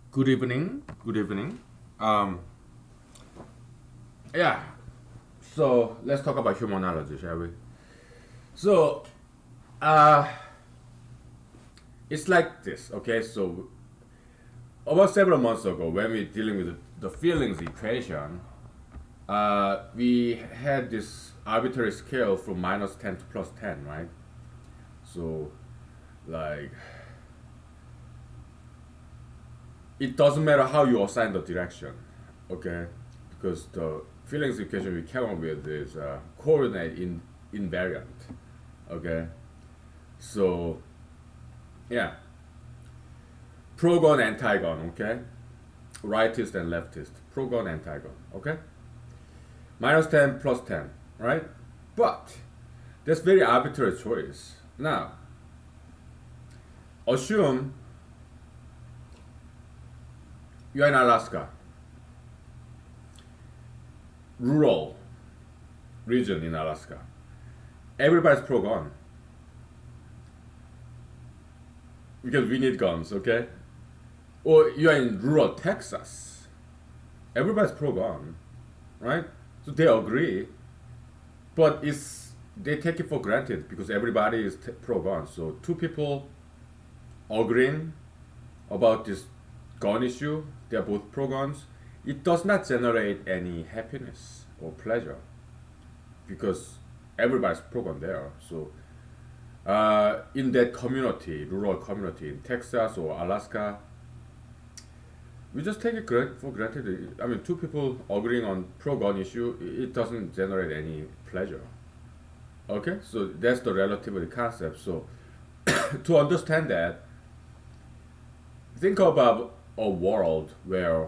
Good evening. Good evening. Um, yeah. So let's talk about humanology, shall we? So, uh, it's like this. Okay. So about several months ago, when we dealing with the feelings equation, we had this arbitrary scale from -10 to +10, right? So, like, it doesn't matter how you assign the direction, okay? Because the feelings equation we came up with is coordinate invariant, okay? So yeah, progon antigon, okay? Rightist and leftist, progon antigon, okay? -10 +10, right? But that's very arbitrary choice. Now, assume you're in Alaska, rural region in Alaska. Everybody's pro gun because we need guns, okay? Or you're in rural Texas. Everybody's pro gun, right? So they agree, but it's they take it for granted because everybody is pro gun. So two people agreeing about this gun issue, they are both pro guns. It does not generate any happiness or pleasure because everybody's pro gun there. So in that community, rural community in Texas or Alaska, we just take it for granted. I mean, two people agreeing on pro-gun issue, it doesn't generate any pleasure. Okay, so that's the relativity concept. So to understand that, think about a world where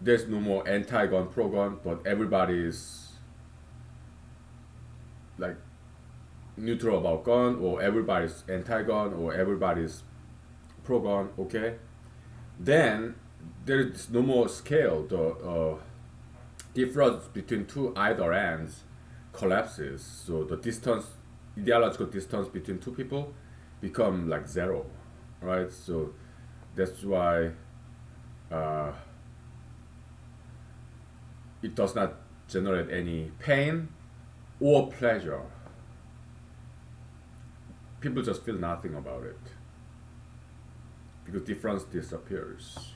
there's no more anti-gun, pro-gun, but everybody is like neutral about gun, or everybody's anti-gun, or everybody's pro-gun. Okay, then there's no more scale. The difference between two either ends collapses. So the distance, ideological distance between two people, become like zero, right? So that's why uh, it does not generate any pain or pleasure. People just feel nothing about it because difference disappears.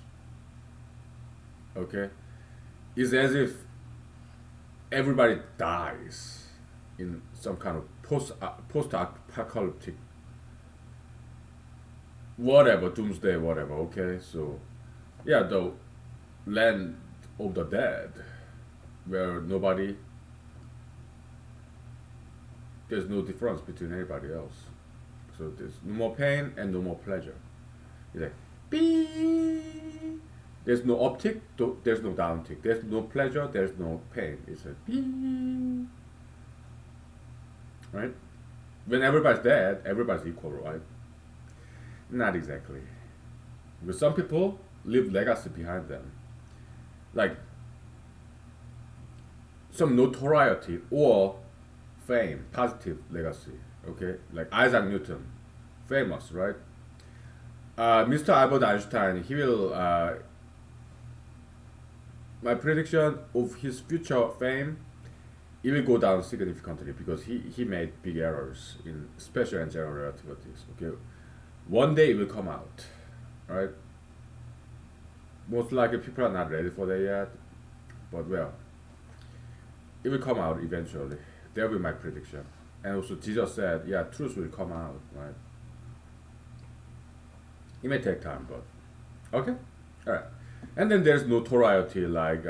Okay, it's as if everybody dies in some kind of post apocalyptic whatever doomsday whatever. Okay, so yeah, the land of the dead where nobody there's no difference between anybody else. So there's no more pain and no more pleasure. It's like beep. There's no uptick, there's no downtick. There's no pleasure, there's no pain. It's a beep. Right? When everybody's dead, everybody's equal, right? Not exactly. Because some people leave legacy behind them. Like some notoriety or fame, positive legacy. Okay? Like Isaac Newton, famous, right? Mr. Albert Einstein, he will, my prediction of his future fame, it will go down significantly because he made big errors in special and general relativities. Okay, one day it will come out, right? Most likely people are not ready for that yet, but well, it will come out eventually. That will be my prediction. And also Jesus said, yeah, truth will come out, right? It may take time, but okay, all right. And then there's notoriety like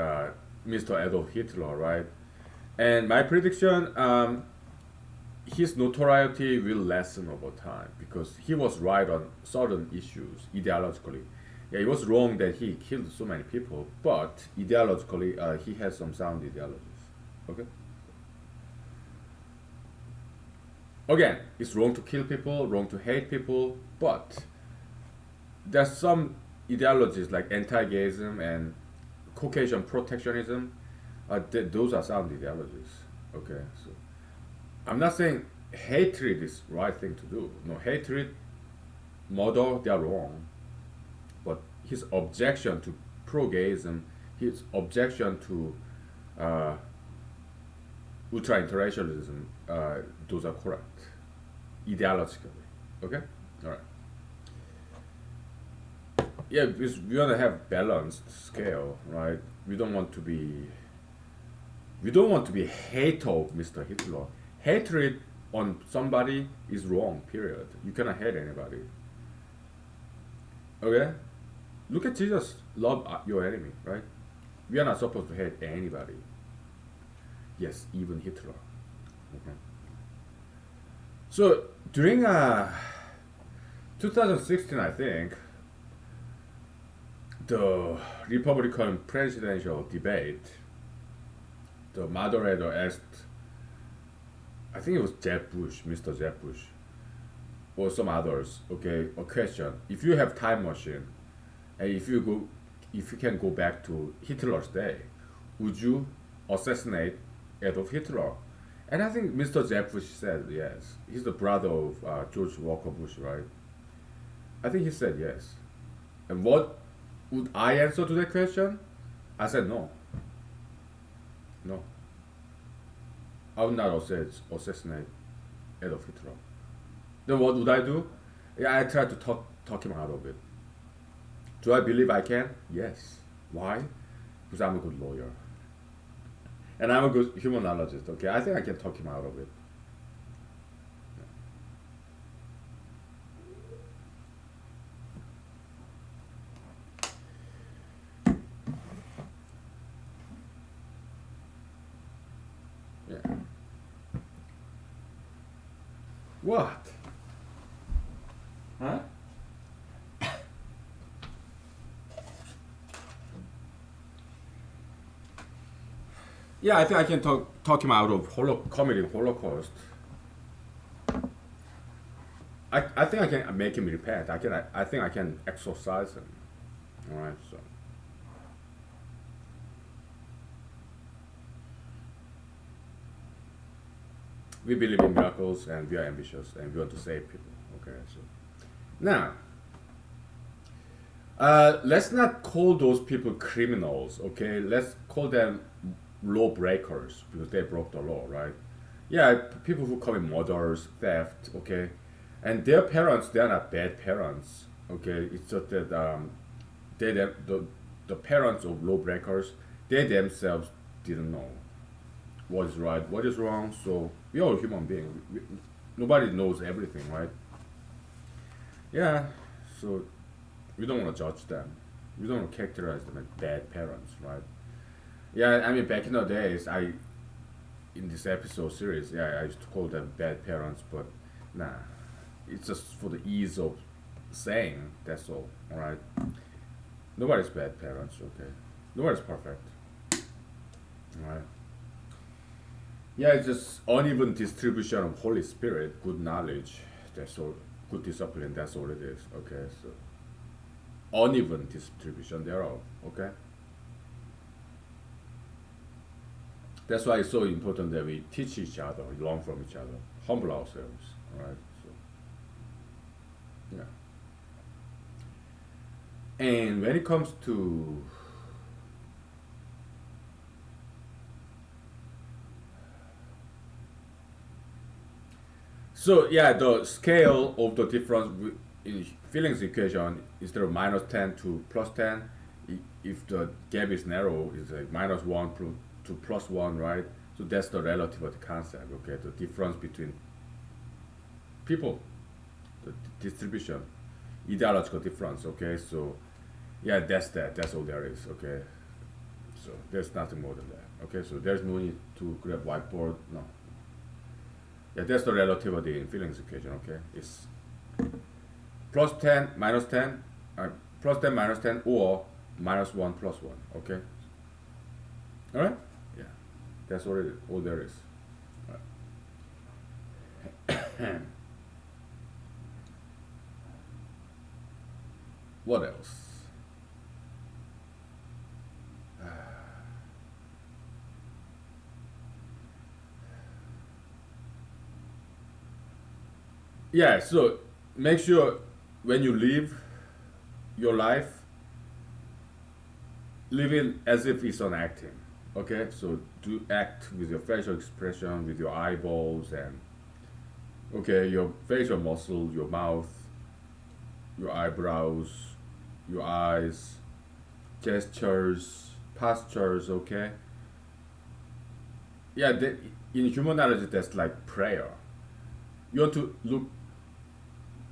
Mr. Adolf Hitler, right? And my prediction, his notoriety will lessen over time because he was right on certain issues ideologically. Yeah, it was wrong that he killed so many people, but ideologically, he has some sound ideologies. Okay. Again, it's wrong to kill people, wrong to hate people, but there's some ideologies like anti-gayism and Caucasian protectionism. Those are sound ideologies. Okay, so I'm not saying hatred is right thing to do. No, hatred, murder, they are wrong. But his objection to pro-gayism, his objection to uh, ultra-internationalism, those are correct, ideologically. Okay? All right. Yeah, because we want to have balanced scale, right? We don't want to be hate of Mr. Hitler. Hatred on somebody is wrong. Period. You cannot hate anybody. Okay? Look at Jesus. Love your enemy, right? We are not supposed to hate anybody. Yes, even Hitler. Okay. So during 2016, I think the Republican presidential debate, the moderator asked, I think it was Jeb Bush, Mr. Jeb Bush, or some others, okay, a question. If you have time machine, and if you can go back to Hitler's day, would you assassinate Adolf Hitler? And I think Mr. Jeb Bush said yes. He's the brother of George Walker Bush, right? I think he said yes. And what would I answer to that question? I said no. No. I would not assassinate Adolf Hitler. Then what would I do? Yeah, I try to talk him out of it. Do I believe I can? Yes. Why? Because I'm a good lawyer. And I'm a good humanologist, okay? I think I can talk him out of it. Yeah. What? Huh? Yeah, I think I can talk him out of committing Holocaust. I think I can make him repent. I think I can exorcise him. All right, so we believe in miracles and we are ambitious and we want to save people. Okay, so now let's not call those people criminals. Okay, let's call them law breakers because they broke the law, right? Yeah, people who commit murders, theft, okay, and their parents, they are not bad parents, okay. It's just that the parents of lawbreakers, they themselves didn't know what is right, what is wrong. So we are human beings. Nobody knows everything, right? Yeah. So we don't want to judge them. We don't want to characterize them as bad parents, right? Yeah, I mean, back in the days, in this episode series, yeah, I used to call them bad parents, but nah, it's just for the ease of saying. That's all. All right. Nobody's bad parents. Okay. Nobody's perfect. All right. Yeah, it's just uneven distribution of Holy Spirit, good knowledge. That's all. Good discipline. That's all it is. Okay. So uneven distribution thereof. Okay. That's why it's so important that we teach each other, learn from each other, humble ourselves. All right. So yeah. And when it comes to so yeah, the scale of the difference in feelings equation is there -10 to +10. If the gap is narrow, it's like -1 to +1, right? So that's the relativity concept. Okay, the difference between people, the distribution, ideological difference. Okay, so yeah, that's that. That's all there is. Okay, so there's nothing more than that. Okay, so there's no need to grab whiteboard. No. Yeah, that's the relativity in feelings equation. Okay, it's +10, -10, +10, -10, or -1, +1. Okay. All right. Yeah, that's all it is. All there is. All right. What else? Yeah, so make sure when you live your life, live it as if it's on acting. Okay, so do act with your facial expression, with your eyeballs, and okay, your facial muscle, your mouth, your eyebrows, your eyes, gestures, postures. Okay, yeah. In humanology, that's like prayer. You want to look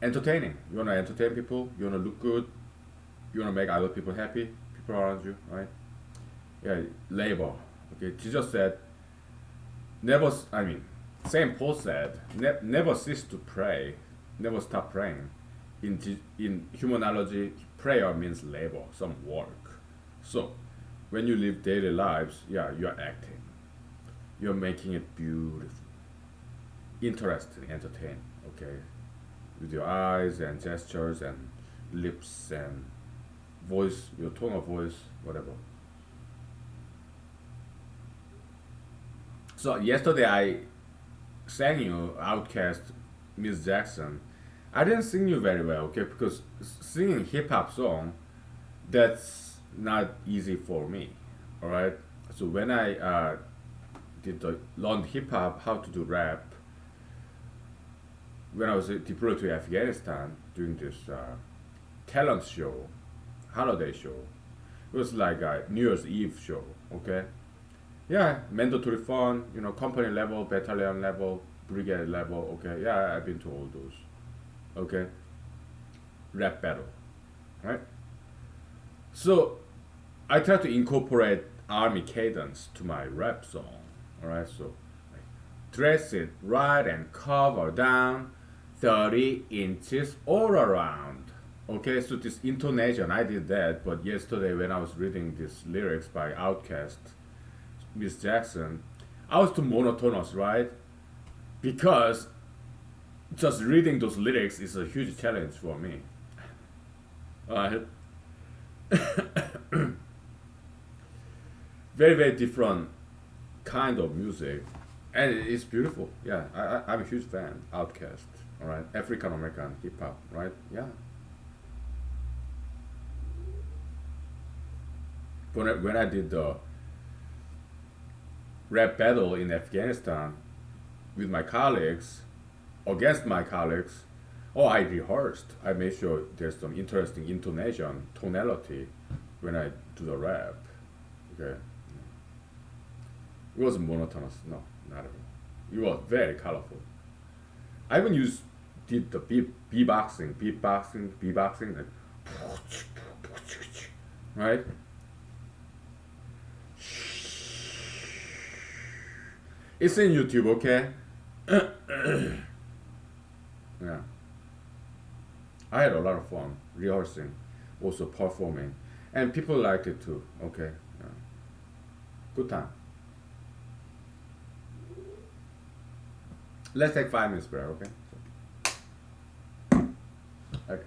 entertaining. You want to entertain people. You want to look good. You want to make other people happy. People around you, right? Yeah, labor. Okay, Jesus said, never. I mean, Saint Paul said, never cease to pray, never stop praying. In humanology, prayer means labor, some work. So, when you live daily lives, yeah, you're acting. You're making it beautiful, interesting, entertaining. Okay, with your eyes and gestures and lips and voice, your tone of voice, whatever. So yesterday I sang you Outcast, Miss Jackson. I didn't sing you very well, okay? Because singing hip hop song, that's not easy for me, all right? So when I learned hip hop, how to do rap, when I was deployed to Afghanistan doing this talent show, holiday show, it was like a New Year's Eve show, okay? Yeah, mandatory fund, company level, battalion level, brigade level. Okay, yeah, I've been to all those. Okay, rap battle, right? So I try to incorporate army cadence to my rap song. All right, so like, dress it right and cover down, 30 inches all around. Okay, so this intonation, I did that, but yesterday when I was reading these lyrics by Outkast, Miss Jackson, I was too monotonous, right? Because just reading those lyrics is a huge challenge for me. Uh, very, very different kind of music. And it's beautiful. Yeah, I'm a huge fan. Outcast, all right? African American hip hop, right? Yeah. When I did the rap battle in Afghanistan with my colleagues, against my colleagues, oh, I rehearsed. I made sure there's some interesting intonation, tonality when I do the rap. Okay. It wasn't monotonous. No, not at all. It was very colorful. I even did the beatboxing, like, right? It's in YouTube, okay? Yeah. I had a lot of fun rehearsing, also performing, and people liked it too. Okay, yeah. Good time. Let's take 5 minutes break. Okay. Okay.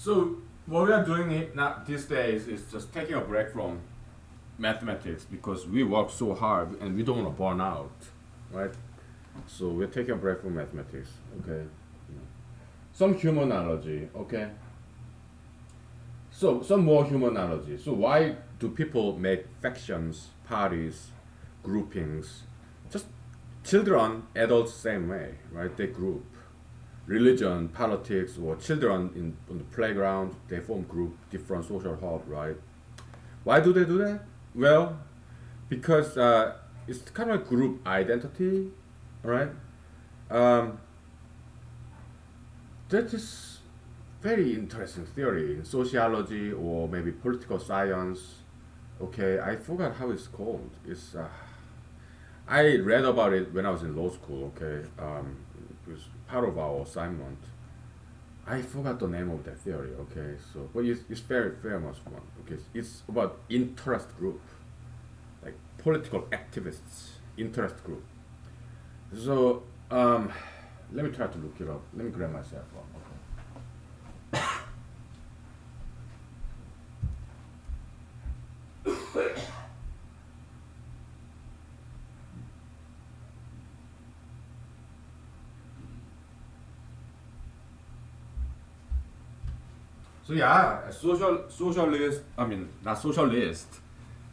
So what we are doing now these days is just taking a break from mathematics because we work so hard and we don't want to burn out, right? So we're taking a break from mathematics, okay? Some humanology, okay? So some more humanology. So why do people make factions, parties, groupings? Just children, adults, same way, right? They group. Religion, politics, or children on the playground, they form group, different social hub, right? Why do they do that? Well, because it's kind of a group identity, right? Um, that is very interesting theory in sociology or maybe political science. Okay, I forgot how it's called. It's I read about it when I was in law school. Okay, it was part of our assignment. I forgot the name of that theory. Okay, so but it's very famous one. Okay, it's about interest group, like political activists interest group. So let me try to look it up. Let me grab my cell phone. So yeah, socialist. I mean, not socialist,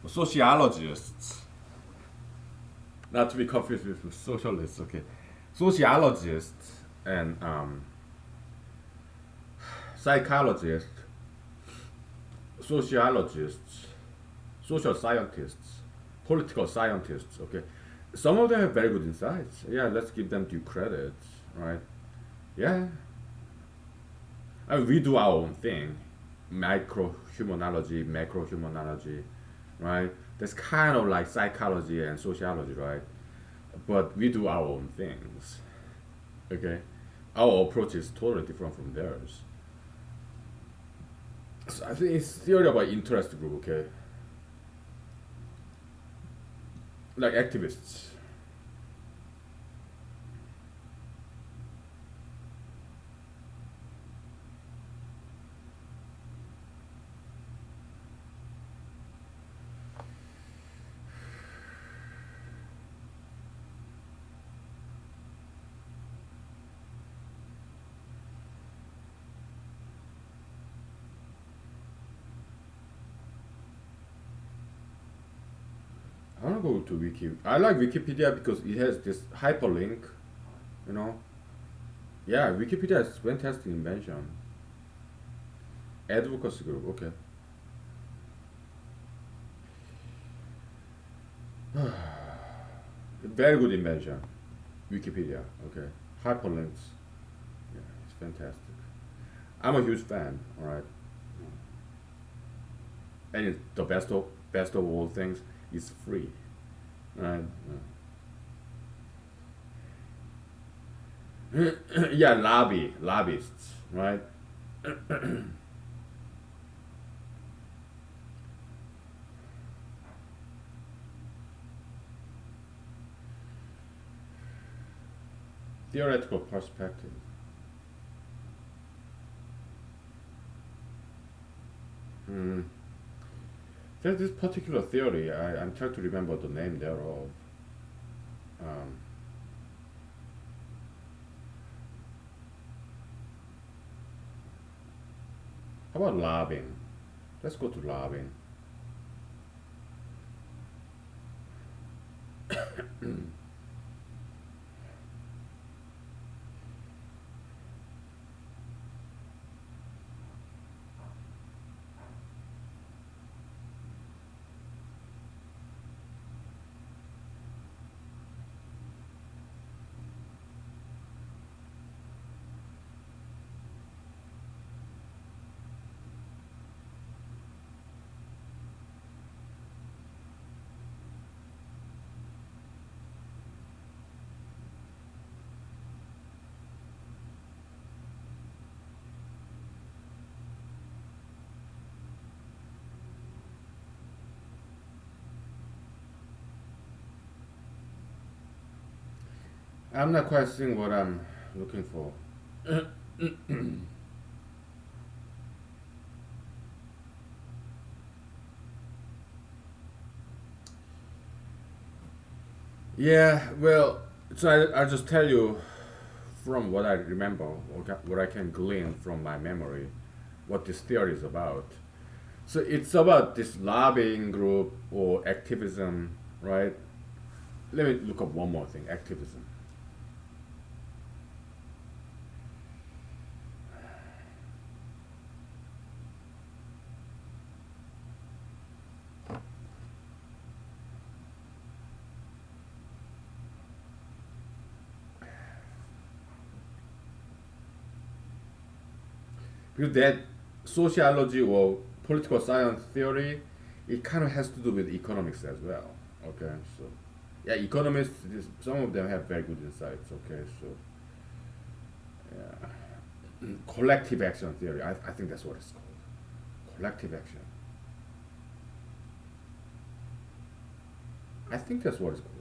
but sociologists. Not to be confused with socialists. Okay, sociologists and psychologists, sociologists, social scientists, political scientists. Okay, some of them have very good insights. Yeah, let's give them due credit, right? Yeah, I mean, we do our own thing, micro humanology, macro humanology, right? That's kind of like psychology and sociology, right? But we do our own things. Okay, our approach is totally different from theirs. So I think it's theory about interest group. Okay, like activists. I want to go to Wiki. I like Wikipedia because it has this hyperlink. You know. Yeah, Wikipedia is fantastic invention. Advocacy group. Okay. Very good invention. Wikipedia. Okay. Hyperlinks. Yeah, it's fantastic. I'm a huge fan. All right. And it's the best of all things is free. Right. Yeah, lobbyists. Right. Theoretical perspective. Hmm. There's this particular theory. I'm trying to remember the name thereof. Um, how about lobbying? Let's go to lobbying. I'm not quite seeing what I'm looking for. Yeah, well, so I'll just tell you from what I remember, or what I can glean from my memory, what this theory is about. So it's about this lobbying group or activism, right? Let me look up one more thing, activism. Because that sociology or political science theory, it kind of has to do with economics as well. Okay, so yeah, economists, some of them have very good insights. Okay, so yeah, collective action theory. I think that's what it's called. Collective action. I think that's what it's called.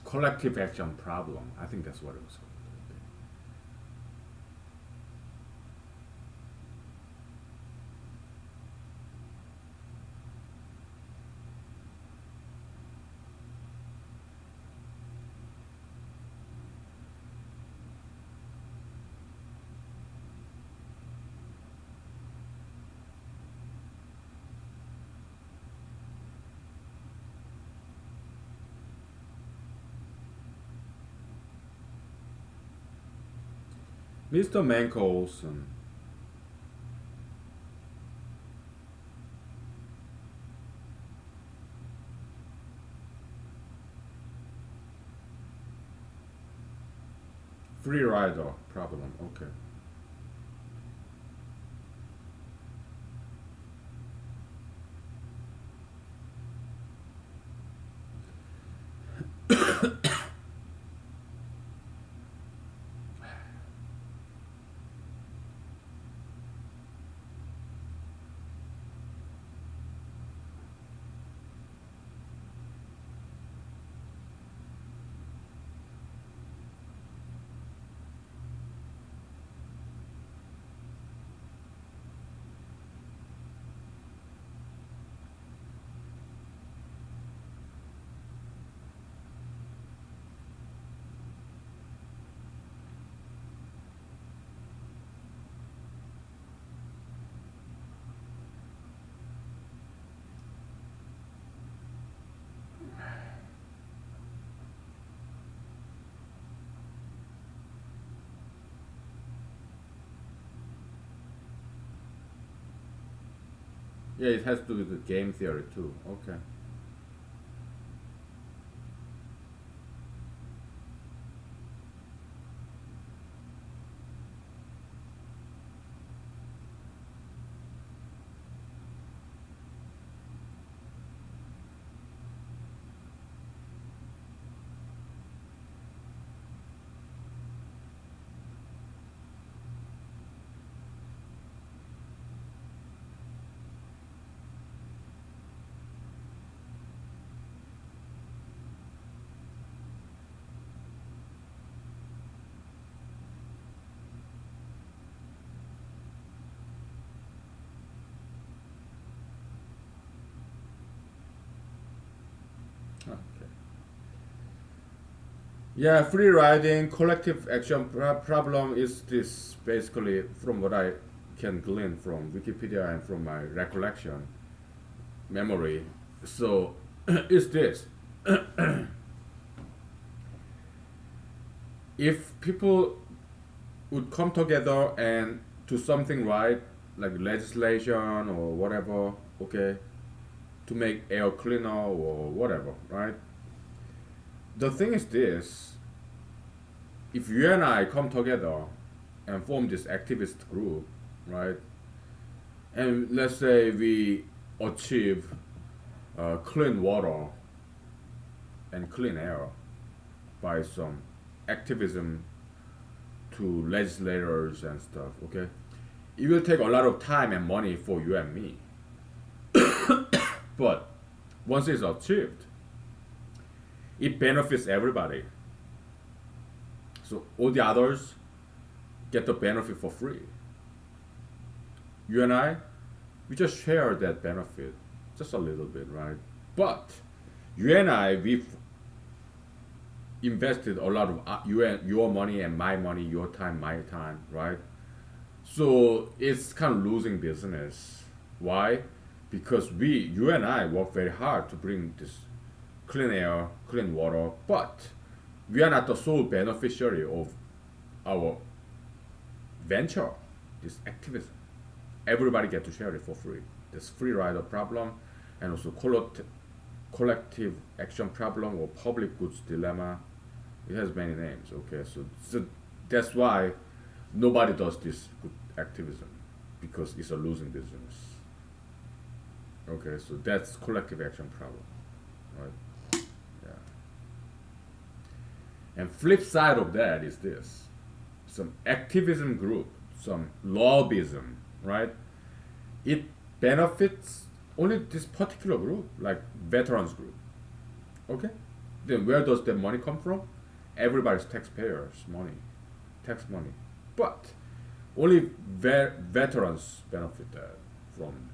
Collective action problem. I think that's what it was called. Mr. Manco Olson. Free rider problem. Okay. Yeah, it has to do with the game theory too. Okay. Okay. Yeah, free riding, collective action problem is this basically, from what I can glean from Wikipedia and from my recollection, memory. So, is this: if people would come together and do something right, like legislation or whatever, okay, to make air cleaner or whatever, right? The thing is this: if you and I come together and form this activist group, right, and let's say we achieve clean water and clean air by some activism to legislators and stuff, okay, it will take a lot of time and money for you and me. But once it's achieved, it benefits everybody. So all the others get the benefit for free. You and I, we just share that benefit, just a little bit, right? But you and I, we've invested a lot of your money and my money, your time, my time, right? So it's kind of losing business. Why? Because you and I work very hard to bring this clean air, clean water, but we are not the sole beneficiary of our venture, this activism. Everybody get to share it for free. This free rider problem, and also collective action problem or public goods dilemma. It has many names. Okay, so that's why nobody does this good activism, because it's a losing business. Okay, so that's collective action problem, right? Yeah. And flip side of that is this: some activism group, some lobbyism, right? It benefits only this particular group, like veterans group. Okay, then where does that money come from? Everybody's taxpayers' money, tax money. But only veterans benefit that from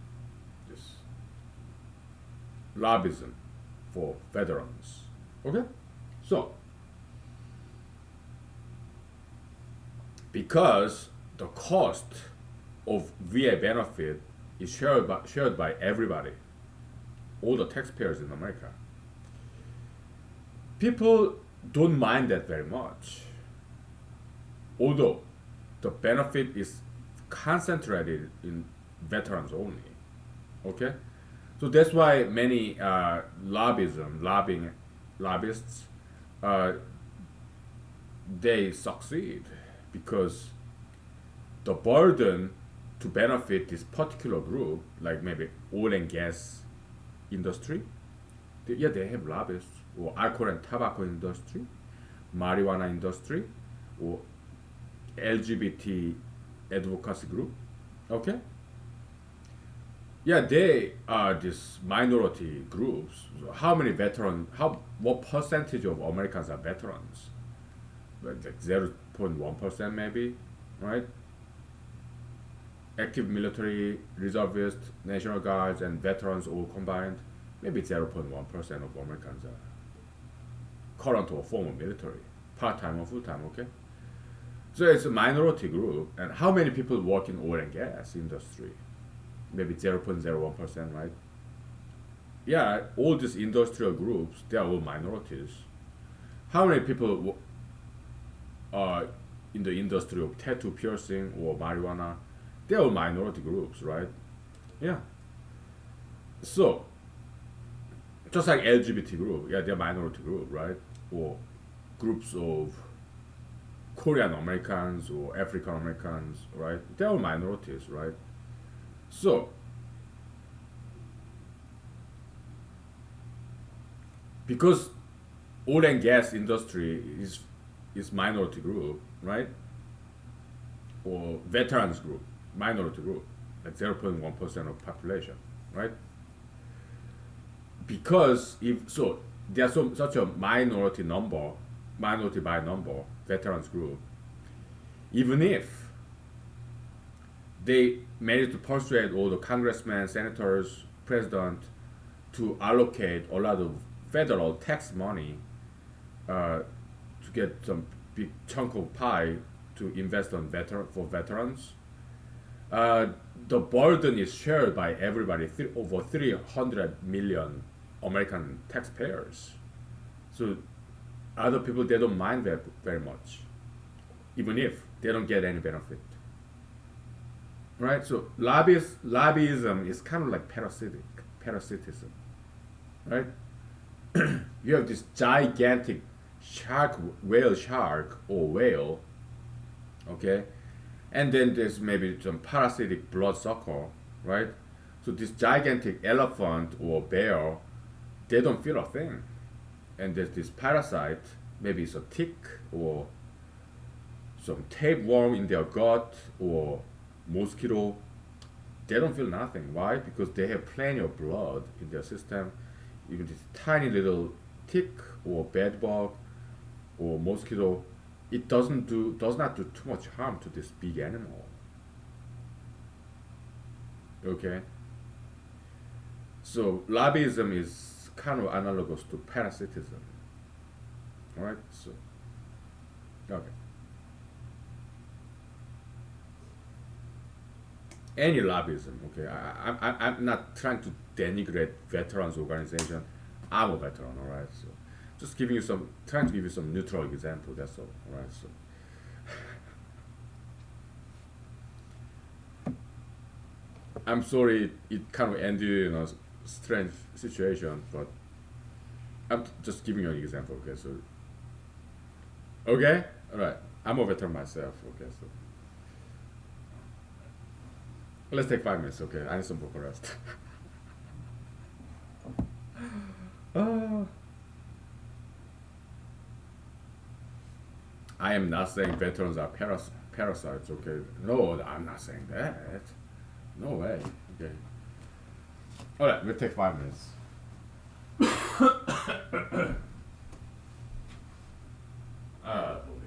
this lobbyism for veterans. Okay, so because the cost of VA benefit is shared by everybody, all the taxpayers in America, people don't mind that very much. Although the benefit is concentrated in veterans only. Okay, so that's why many lobbyists, they succeed, because the burden to benefit this particular group, like maybe oil and gas industry, they have lobbyists, or alcohol and tobacco industry, marijuana industry, or LGBT advocacy group. Okay, yeah, they are these minority groups. So how many veterans? What percentage of Americans are veterans? Like 0.1% maybe, right? Active military, reservists, National Guards, and veterans all combined, maybe 0.1% of Americans are current or former military, part-time or full-time, okay? So it's a minority group. And how many people work in oil and gas industry? Maybe 0.01%, right? Yeah, all these industrial groups, they are all minorities. How many people are in the industry of tattoo piercing or marijuana? They are all minority groups, right? Yeah. So, just like LGBT group, yeah, they're minority group, right? Or groups of Korean Americans or African Americans, right? They're all minorities, right? So, because oil and gas industry is minority group, right? Or veterans group, minority group, like 0.1% of population, right? Because if so, there's such a minority by number, veterans group. Even if they manage to persuade all the congressmen, senators, president to allocate a lot of federal tax money to get some big chunk of pie to invest on for veterans, uh, the burden is shared by everybody, over 300 million American taxpayers. So other people, they don't mind that very much, even if they don't get any benefit, right? So lobbyism is kind of like parasitism, right? You have this gigantic shark or whale, okay, and then there's maybe some parasitic bloodsucker, right? So this gigantic elephant or bear, they don't feel a thing, and there's this parasite, maybe it's a tick or some tapeworm in their gut or mosquito. They don't feel nothing. Why? Because they have plenty of blood in their system. Even this tiny little tick or bed bug or mosquito, it does not do too much harm to this big animal. Okay, so lobbyism is kind of analogous to parasitism. All right, so okay, any lobbyism. Okay, I'm not trying to denigrate veterans organization. I'm a veteran. All right, so just giving you some, trying to give you some neutral example. That's all. All right, so I'm sorry it kind of ended in a strange situation, but I'm just giving you an example. Okay, so okay, all right. I'm a veteran myself. Okay, so let's take 5 minutes. Okay, I need some vocal rest. uh, I am not saying veterans are parasites. Okay, no, I'm not saying that. No way. Okay. All right, we'll take 5 minutes. Boy.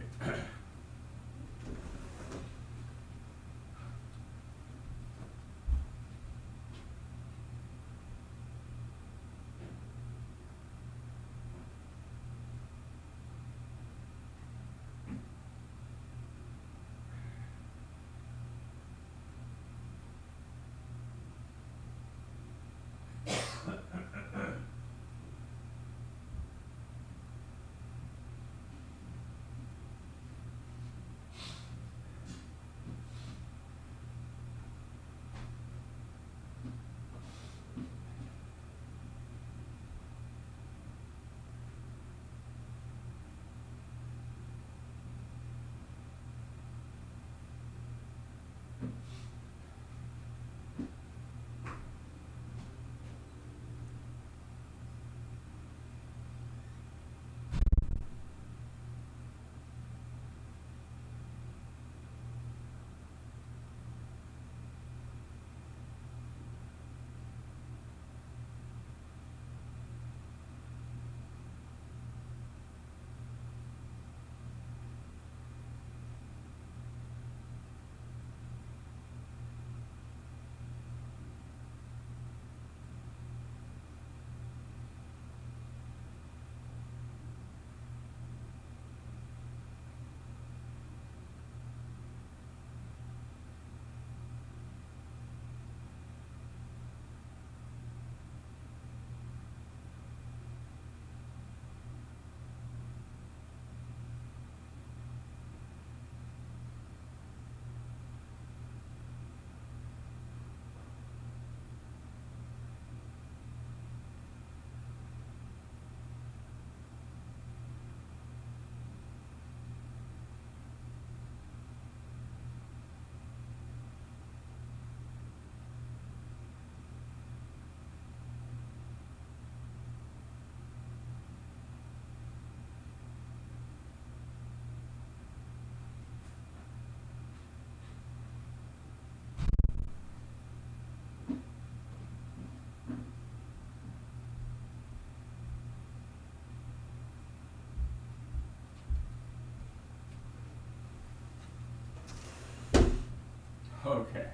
Okay.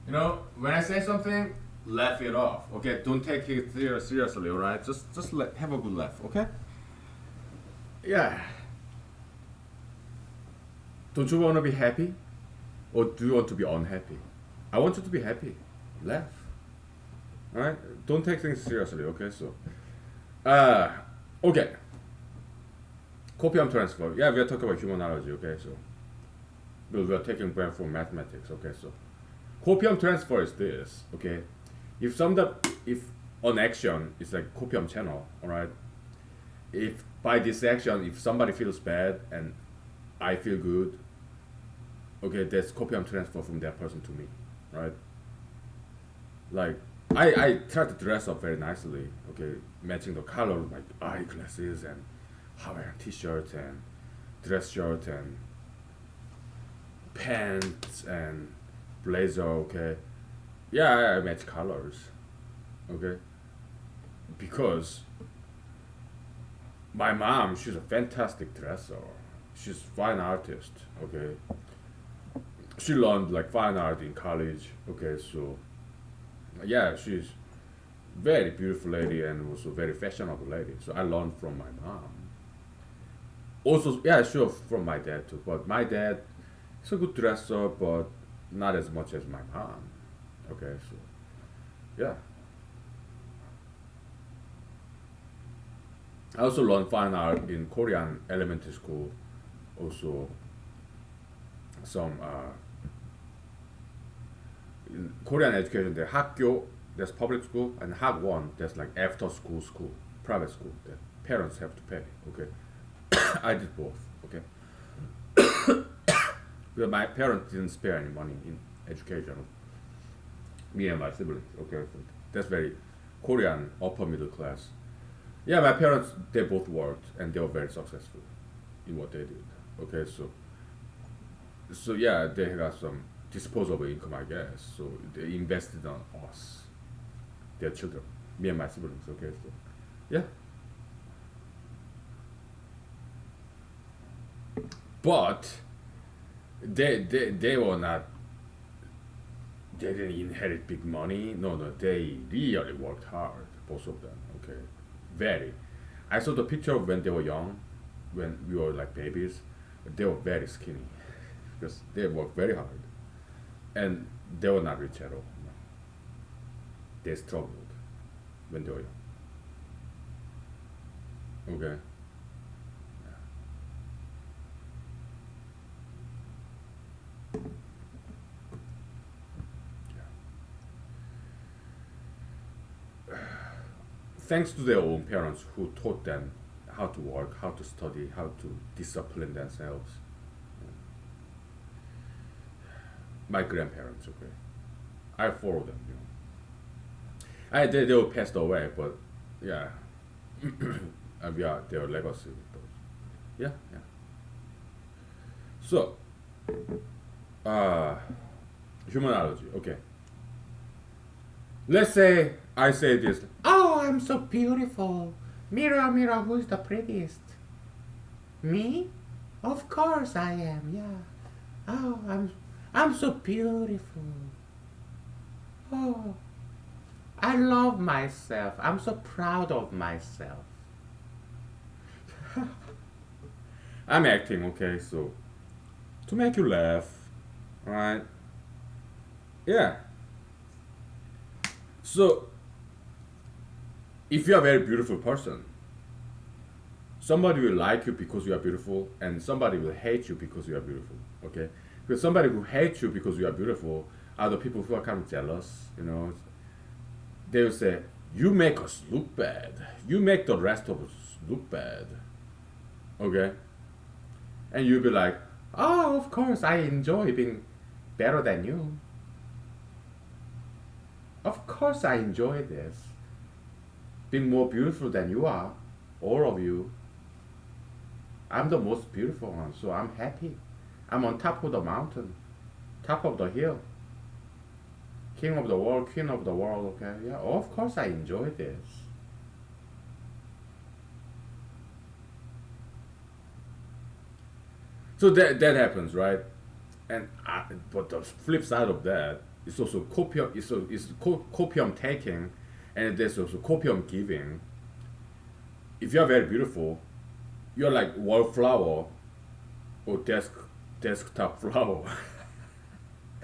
You know, when I say something, laugh it off. Okay, don't take it seriously. All right, just have a good laugh. Okay. Yeah. Don't you want to be happy, or do you want to be unhappy? I want you to be happy. Laugh. All right. Don't take things seriously. Okay. So, uh, okay. Copium transfer. Yeah, we are talking about humanology. Okay. So, we are taking brain from mathematics. Okay. So, copium transfer is this. Okay. If an action is like copium channel, all right. If by this action, if somebody feels bad and I feel good, okay, that's copium transfer from that person to me, right? Like I try to dress up very nicely, okay, matching the color of my eyeglasses and Hawaiian t-shirt and dress shirt and pants and blazer, okay. Yeah, I match colors, okay, because my mom, she's a fantastic dresser. She's a fine artist, okay. She learned like fine art in college, okay. So yeah, she's very beautiful lady and also very fashionable lady. So I learned from my mom. Also, yeah, sure, from my dad too. But my dad is a good dresser, but not as much as my mom. Okay, so yeah. I also learned fine art in Korean elementary school. Also, some in Korean education, the 학교, there's public school, and 학원, there's like after school, private school that parents have to pay. Okay, I did both. Okay, because my parents didn't spare any money in education. Me and my siblings. Okay, so that's very Korean upper middle class. Yeah, my parents, they both worked and they were very successful in what they did. Okay, so yeah, they got some disposable income, I guess. So they invested on us, their children, me and my siblings. Okay, so yeah. But they were not. They didn't inherit big money. No, they really worked hard, both of them. Okay, very. I saw the picture of when they were young, when we were like babies. They were very skinny because they worked very hard, and they were not rich at all. No. They struggled when they were young. Okay. Thanks to their own parents who taught them how to work, how to study, how to discipline themselves. My grandparents, okay. I follow them, you know. They all passed away, but yeah, we are their legacy. Yeah, yeah. So, uh, humanology, okay. Let's say I say this. Oh, I'm so beautiful. Mirror, mirror, who's the prettiest? Me? Of course I am. Yeah. Oh, I'm so beautiful. Oh, I love myself. I'm so proud of myself. I'm acting, okay, so to make you laugh, right? Yeah. So if you're a very beautiful person, somebody will like you because you are beautiful, and somebody will hate you because you are beautiful. Okay, because somebody who hates you because you are beautiful are the people who are kind of jealous. You know, they will say, "You make us look bad. You make the rest of us look bad." Okay, and you'll be like, "Oh, of course, I enjoy being better than you. Of course, I enjoy this. Being more beautiful than you are, all of you. I'm the most beautiful one, so I'm happy. I'm on top of the mountain, top of the hill, king of the world, queen of the world, okay? Yeah, of course I enjoy this." So that happens, right? And but the flip side of that, It's also copium. It's copium taking, and there's also copium giving. If you are very beautiful, you're like wallflower or desktop flower.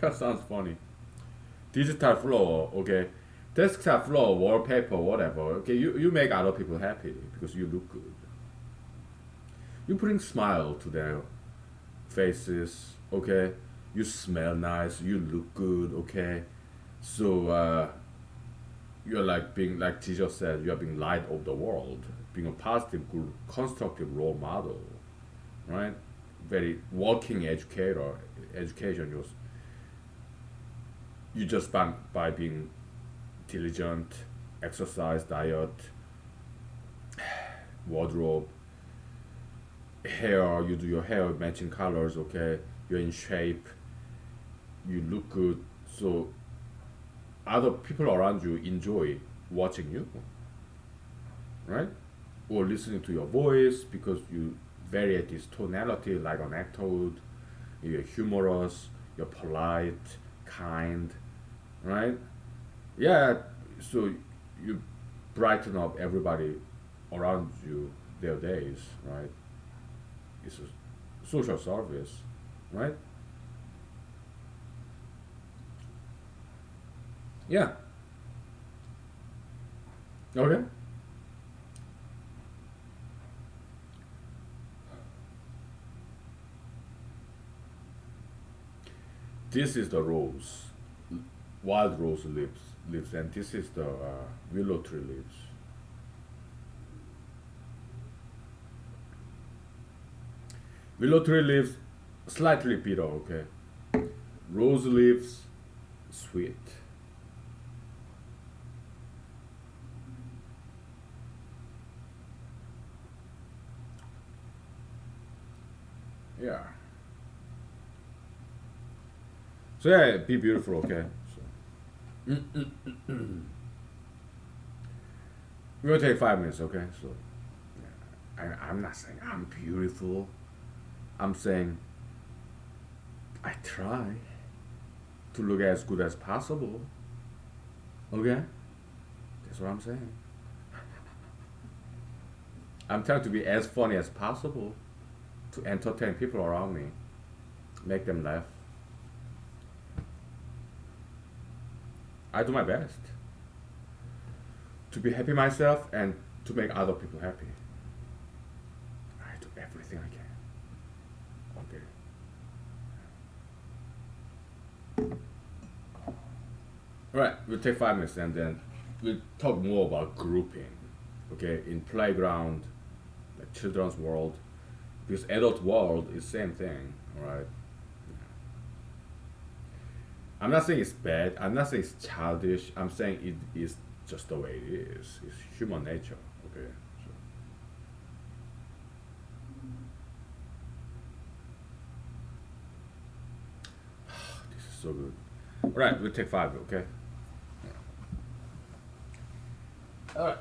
That sounds funny. Digital flower, okay. Desktop flower, wallpaper, whatever. Okay, you make other people happy because you look good. You bring smile to their faces, okay. You smell nice. You look good, okay. So you're like being like Jesus said, you are being light of the world, being a positive, good, constructive role model, right? Very walking educator, education. You just by being diligent, exercise, diet, wardrobe, hair. You do your hair matching colors, okay. You're in shape. You look good. So other people around you enjoy watching you, right? Or listening to your voice because you vary at this tonality like an actor would. You're humorous, you're polite, kind, right? Yeah, so you brighten up everybody around you their days, right? It's a social service, right? Yeah. Okay. This is the rose, wild rose leaves, and this is the willow tree leaves. Willow tree leaves slightly bitter, okay. Rose leaves sweet. Yeah. So yeah, be beautiful, okay. So we're gonna take 5 minutes, okay. So I'm not saying I'm beautiful. I'm saying I try to look as good as possible. Okay, that's what I'm saying. I'm trying to be as funny as possible to entertain people around me, make them laugh. I do my best to be happy myself and to make other people happy. I do everything I can. Okay. All right, we'll take 5 minutes and then we'll talk more about grouping. Okay, in playground, like children's world, because adult world is same thing. All right. I'm not saying it's bad. I'm not saying it's childish. I'm saying it is just the way it is. It's human nature. Okay. So, this is so good. All right, we'll take 5. Okay. All right.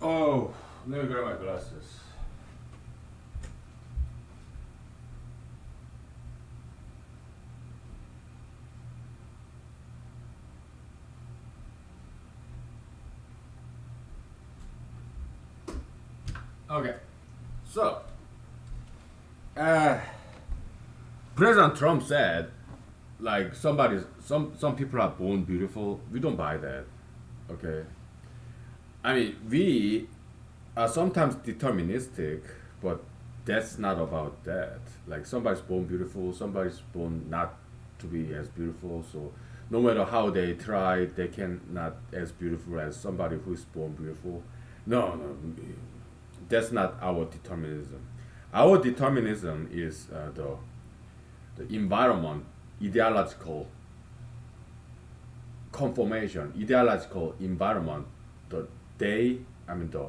Oh, let me grab my glasses. Okay, so uh, President Trump said, like some people are born beautiful. We don't buy that. Okay, I mean we are sometimes deterministic, but that's not about that. Like somebody's born beautiful, somebody's born not to be as beautiful. So no matter how they try, they can not as beautiful as somebody who's born beautiful. No, no, that's not our determinism. Our determinism is the environment, ideological conformation, ideological environment, the day, I mean the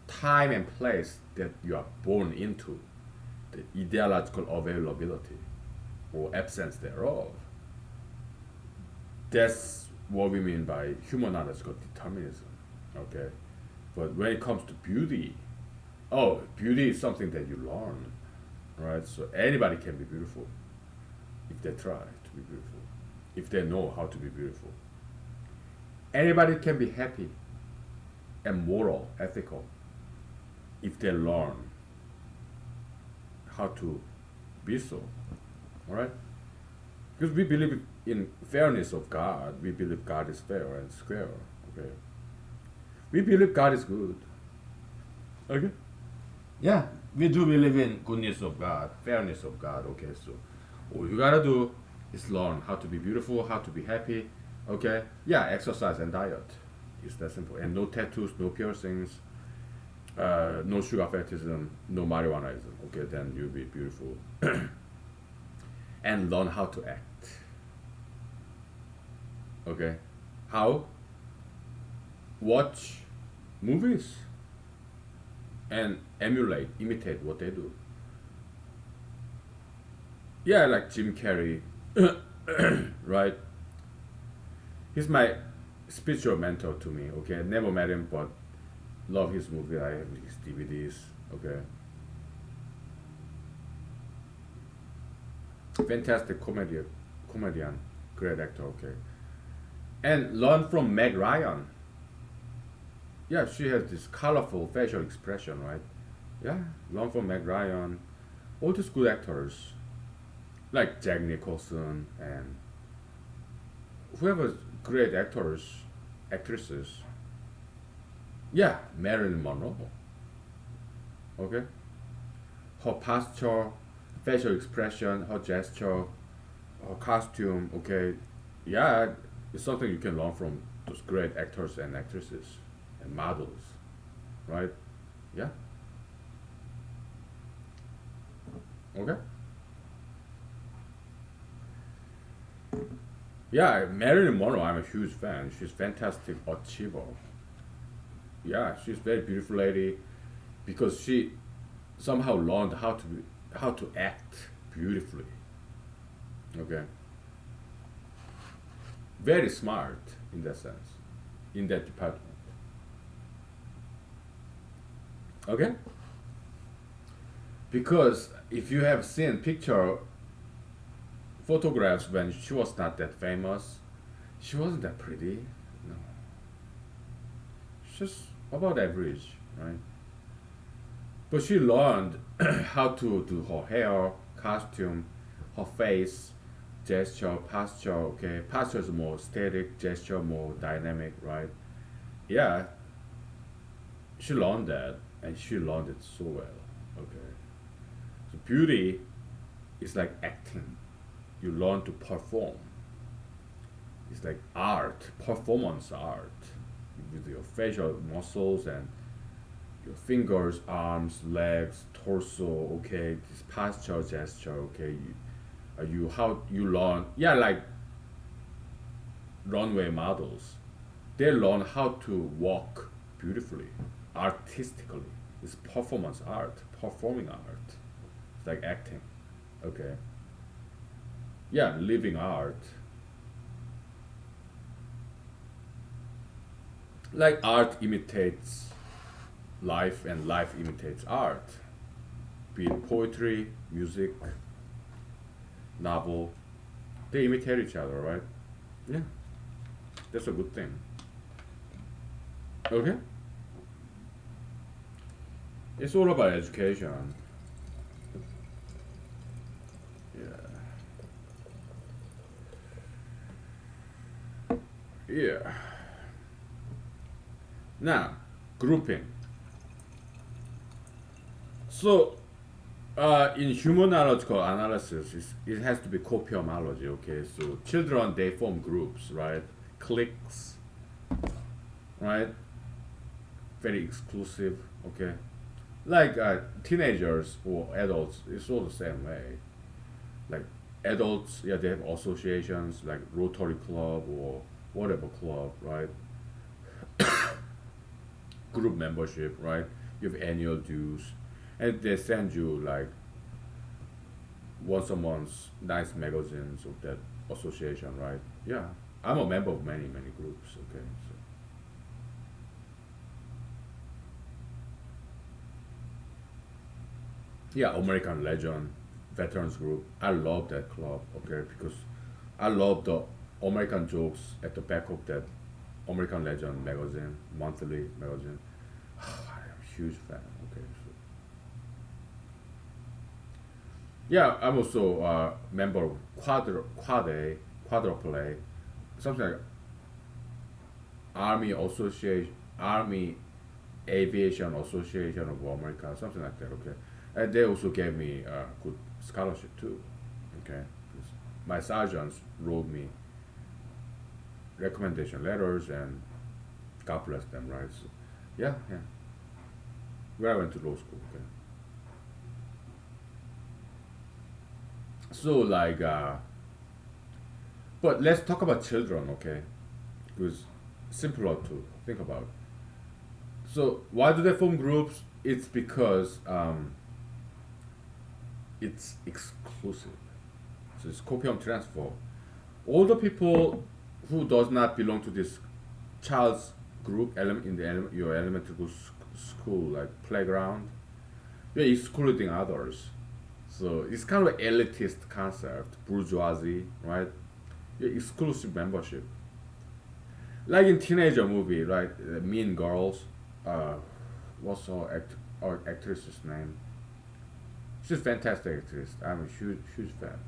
time and place that you are born into, the ideological availability or absence thereof. That's what we mean by humanological determinism. Okay, but when it comes to beauty, oh, beauty is something that you learn, right? So anybody can be beautiful if they try to be beautiful, if they know how to be beautiful. Anybody can be happy and moral, ethical, if they learn how to be so. All right? Because we believe in fairness of God. We believe God is fair and square. Okay? We believe God is good. Okay? Yeah, we do believe in goodness of God, fairness of God. Okay, so all you gotta do is learn how to be beautiful, how to be happy. Okay? Yeah, exercise and diet. It's that simple. And no tattoos, no piercings, no sugar fetishism, no marijuanaism. Okay, then you'll be beautiful. And learn how to act. Okay? How? Watch movies and emulate, imitate what they do. Yeah, like Jim Carrey, right? He's my spiritual mentor to me. Okay, never met him, but love his movie. I have his DVDs. Okay, fantastic comedian, great actor. Okay, and learn from Meg Ryan. Yeah, she has this colorful facial expression, right? Yeah, learn from Meg Ryan. All these good actors, like Jack Nicholson and whoever great actors, actresses. Yeah, Marilyn Monroe. Okay, her posture, facial expression, her gesture, her costume. Okay, yeah, it's something you can learn from those great actors and actresses and models, right? Yeah. Okay. Yeah, Marilyn Monroe. I'm a huge fan. She's fantastic achiever. Yeah, she's very beautiful lady because she somehow learned how to act beautifully. Okay, very smart in that sense, in that department. Okay, because if you have seen picture photographs when she was not that famous, she wasn't that pretty. No, she's about average, right? But she learned how to do her hair, costume, her face, gesture, posture. Okay, posture is more static, gesture more dynamic, right? Yeah, she learned that, and she learned it so well. Okay, so beauty is like acting. You learn to perform. It's like art, performance art, with your facial muscles and your fingers, arms, legs, torso. Okay, this posture, gesture. Okay, you how you learn. Yeah, like runway models, they learn how to walk beautifully, artistically. It's performance art, performing art. It's like acting. Okay. Yeah, living art. Like art imitates life and life imitates art, be it poetry, music, novel. They imitate each other, right? Yeah, that's a good thing. Okay, it's all about education. Yeah, yeah. Now, grouping. So, in humanological analysis, it has to be copiomology. Okay, so children they form groups, right? Cliques, right? Very exclusive. Okay, like teenagers or adults, it's all the same way. Like adults, yeah, they have associations like Rotary Club or whatever club, right? Group membership, right? You have annual dues, and they send you like once a month nice magazines of that association, right? Yeah, I'm a member of many groups. Okay, so yeah, American Legend Veterans Group. I love that club. Okay, because I love the American jokes at the back of that American Legend magazine, monthly magazine. I'm a huge fan. Okay, so yeah, I'm also a member of Quadruple A, something like Army Aviation Association of America, something like that. Okay, and they also gave me a good scholarship too. Okay, 'cause my sergeants wrote me recommendation letters and God bless them, right? So, yeah, yeah. Where I went to law school. Okay, so like, but let's talk about children. Okay, because simpler to think about. So why do they form groups? It's because it's exclusive. So it's copium transfer. All the people who does not belong to this child's group in the your elementary school like playground, you're excluding others. So it's kind of an elitist concept, bourgeoisie, right? Your exclusive membership. Like in teenager movie, right? Mean Girls. Uh, what's our actress's name? She's a fantastic actress. I'm a huge fan.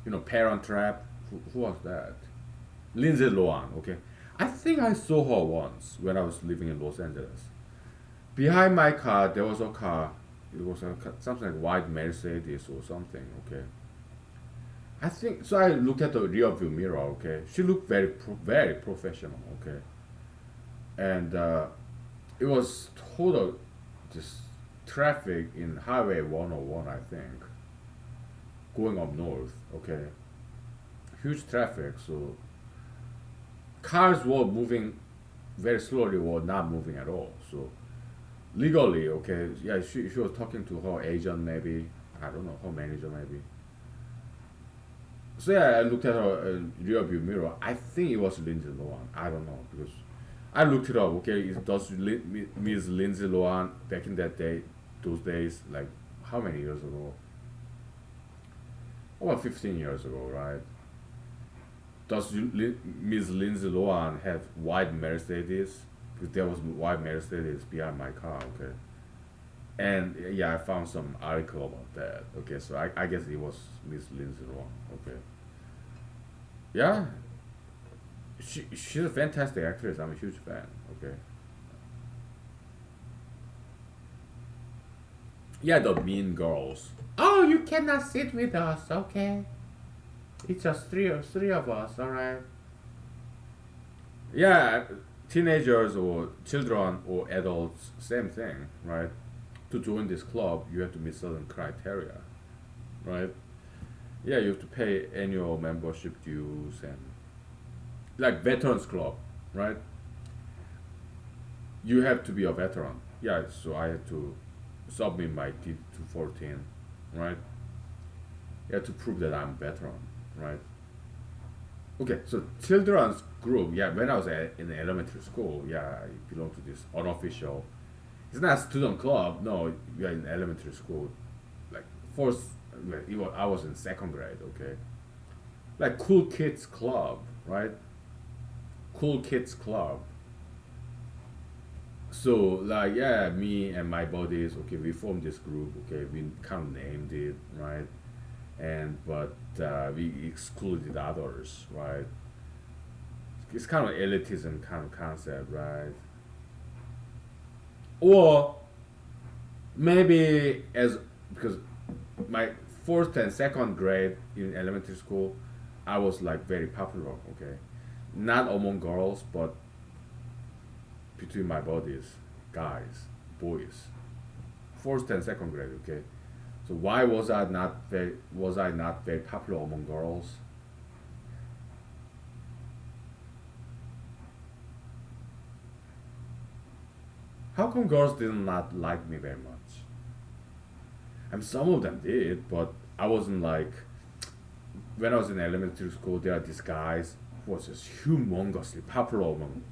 You know, Parent Trap. Who was that? Lindsay Lohan. Okay, I think I saw her once when I was living in Los Angeles. Behind my car, there was a car. It was something like white Mercedes or something. Okay, I think so. I looked at the rear view mirror. Okay, she looked very professional. Okay, and it was total just traffic in Highway 101. I think going up north. Okay, huge traffic. So cars were moving very slowly or not moving at all. So legally, okay, yeah, she was talking to her agent maybe. I don't know, her manager maybe. So yeah, I looked at her rear view mirror. I think it was Lindsay Lohan. I don't know because I looked it up. Okay, it does Miss Lindsay Lohan back in that day, those days, like how many years ago? About 15 years ago, right? Does Miss Lindsay Lohan have white Mercedes? Because there was white Mercedes behind my car. Okay, and yeah, I found some article about that. Okay, so I guess it was Miss Lindsay Lohan. Okay, yeah, she's a fantastic actress. I'm a huge fan. Okay, yeah, the Mean Girls. Oh, you cannot sit with us. Okay, it's just three of us. All right. Yeah, teenagers or children or adults, same thing, right? To join this club, you have to meet certain criteria, right? Yeah, you have to pay annual membership dues and like veterans club, right? You have to be a veteran. Yeah, so I had to submit my T214, right? You have to prove that I'm a veteran, right? Okay, so children's group, yeah, when I was in elementary school, yeah, I belonged to this unofficial. It's not a student club. No, we are in elementary school, like first. Well, I was in second grade. Okay, like cool kids club, right? Cool kids club. So like yeah, me and my buddies. Okay, we formed this group. Okay, we kind of named it right, and but we excluded others, right? It's kind of elitism kind of concept, right? Or maybe as because my fourth and second grade in elementary school, I was like very popular. Okay, not among girls, but between my buddies, guys, boys. First and second grade. Okay, so why was I not very popular among girls? How come girls did not like me very much? And some of them did, but I wasn't like when I was in elementary school. There are these guys who was just humongously popular among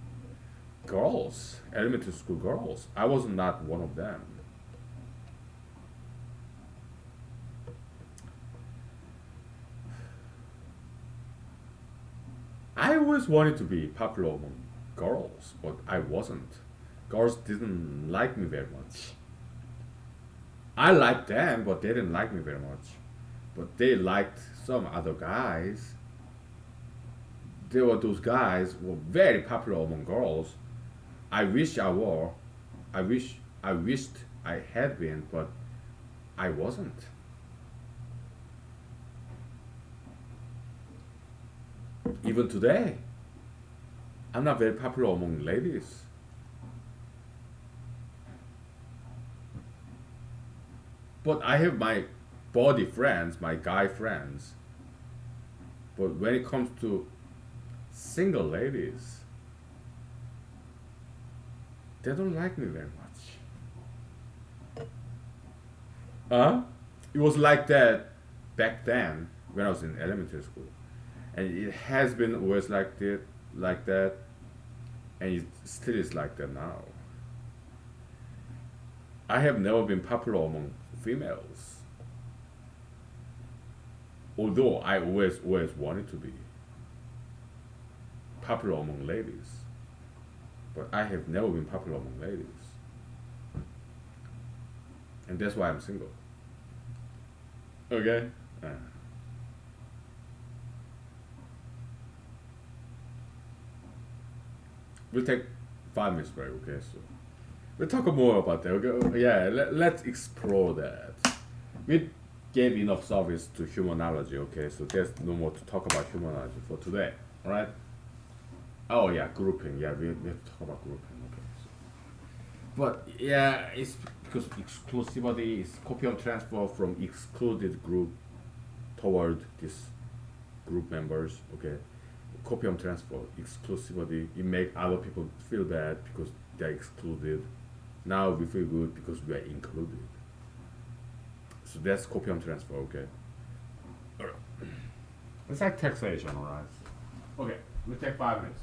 girls, elementary school girls. I was not one of them. I always wanted to be popular among girls, but I wasn't. Girls didn't like me very much. I liked them, but they didn't like me very much. But they liked some other guys. There were those guys who were very popular among girls. I wish I were. I wished I had been, but I wasn't. Even today, I'm not very popular among ladies. But I have my body friends, my guy friends. But when it comes to single ladies, they don't like me very much. Huh? It was like that back then when I was in elementary school, and it has been always like that, and it still is like that now. I have never been popular among females, although I always wanted to be popular among ladies, but I have never been popular among ladies, and that's why I'm single. Okay. Uh, we'll take 5 minutes break. Okay, so we'll talk more about that. Okay, yeah, let's explore that. We gave enough service to humanology. Okay, so there's no more to talk about humanology for today. All right. Oh yeah, grouping. Yeah, we have to talk about grouping. Okay. So. But yeah, it's because exclusivity is copy and transfer from excluded group toward this group members. Okay, copy and transfer exclusivity. It make other people feel bad because they're excluded. Now we feel good because we are included. So that's copy and transfer. Okay. Alright. It's like taxation, alright. Okay, we take 5 minutes.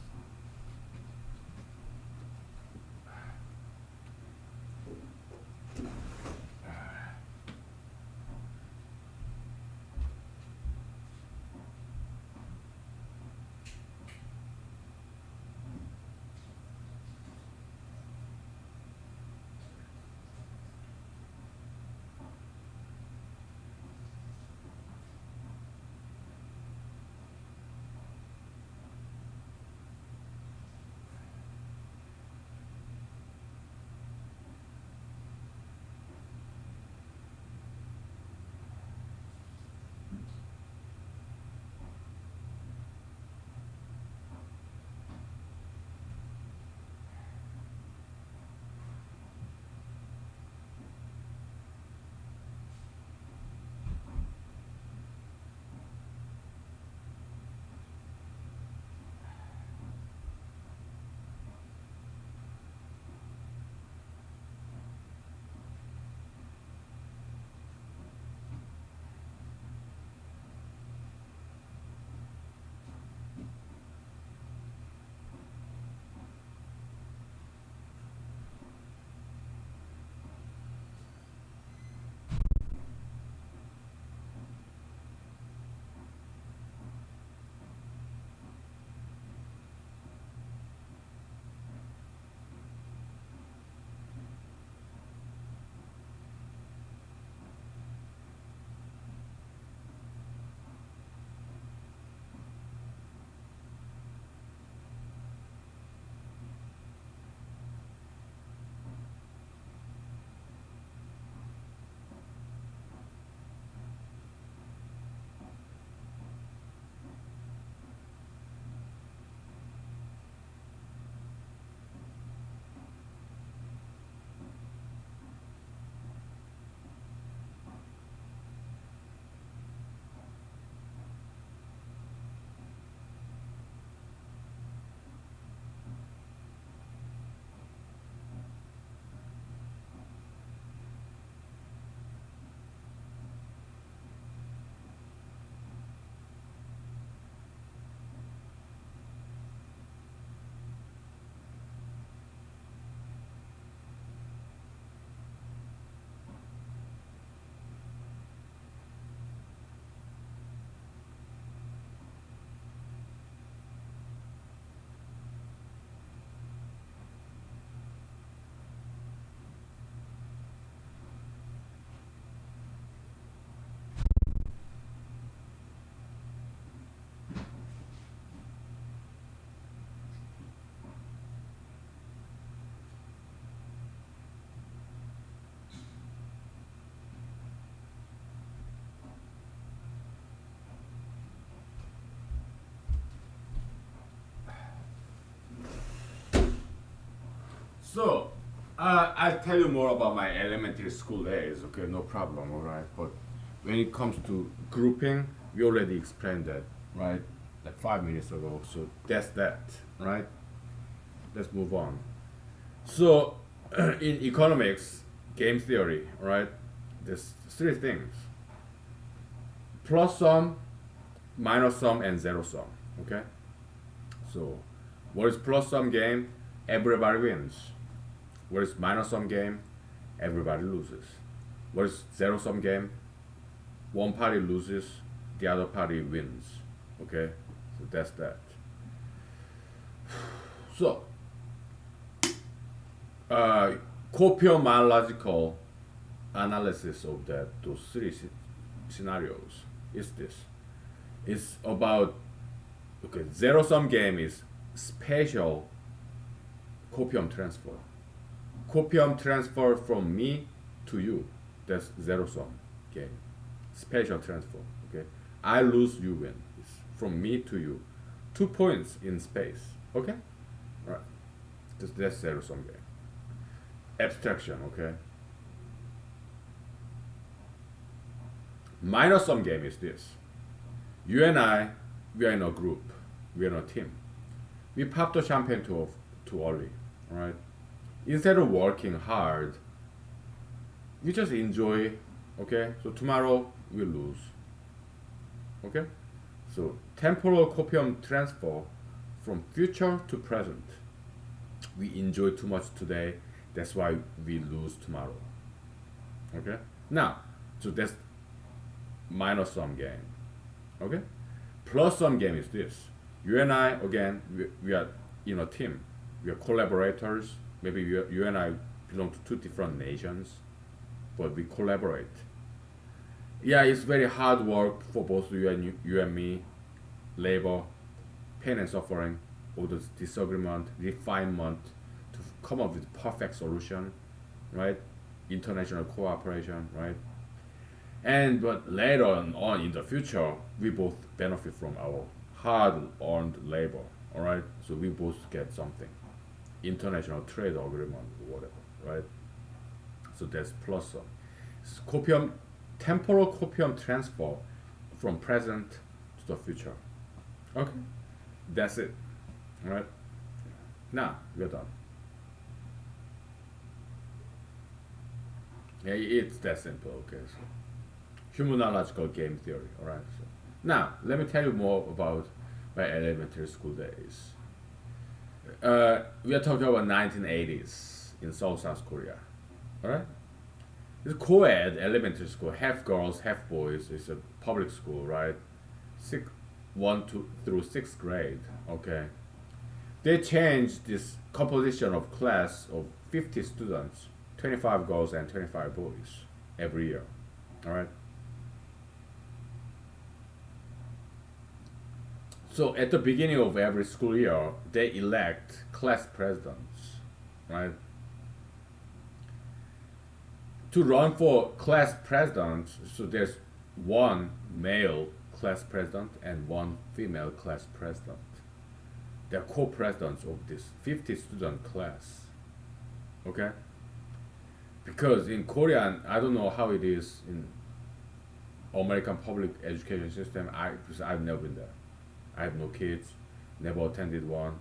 So, I'll tell you more about my elementary school days, okay, no problem, alright? But when it comes to grouping, we already explained that, right? Like 5 minutes ago, so that's that, right? Let's move on. So, in economics, game theory, right? There's three things: plus sum, minus sum, and zero sum, okay? So, what is plus sum game? Everybody wins. What is minus sum game? Everybody loses. What is zero sum game? One party loses, the other party wins. Okay, so that's that. So, uh, copiomological analysis of those three scenarios is this. It's about, okay, zero sum game is spatial copium transfer. Copium transfer from me to you. That's zero sum game. Spatial transfer. Okay, I lose, you win. It's from me to you. 2 points in space. Okay, right. That's zero sum game. Abstraction. Okay. Minus sum game is this. You and I, we are in a group. We are in a team. We pop the champagne too early. Right. Instead of working hard, we just enjoy. Okay, so tomorrow we lose. Okay, so temporal copium transfer from future to present. We enjoy too much today, that's why we lose tomorrow. Okay, now, so that's minus sum game. Okay, plus sum game is this. You and I, again, we are in a team. We are collaborators. Maybe you and I belong to two different nations, but we collaborate. Yeah, it's very hard work for both you and me, labor, pain and suffering, all those disagreement, refinement, to come up with perfect solution, right? International cooperation, right? And but later on in the future, we both benefit from our hard-earned labor, all right? So we both get something, international trade agreement, or whatever, right? So that's plus sum. Copium, temporal copium transfer from present to the future. Okay, that's it. All right. Now we're done. Yeah, it's that simple. Okay. So, humanological game theory. All right. So, now let me tell you more about my elementary school days. We are talking about 1980s in South Korea. All right. It's co-ed elementary school, half girls, half boys. It's a public school, right? Six, one to through sixth grade. Okay. They changed this composition of class of 50 students, 25 girls and 25 boys every year. All right. So at the beginning of every school year, they elect class presidents, right? To run for class president, so there's one male class president and one female class president. They're co-presidents of this 50 student class. Okay? Because in Korea, I don't know how it is in American public education system. Because I've never been there. I have no kids, never attended one.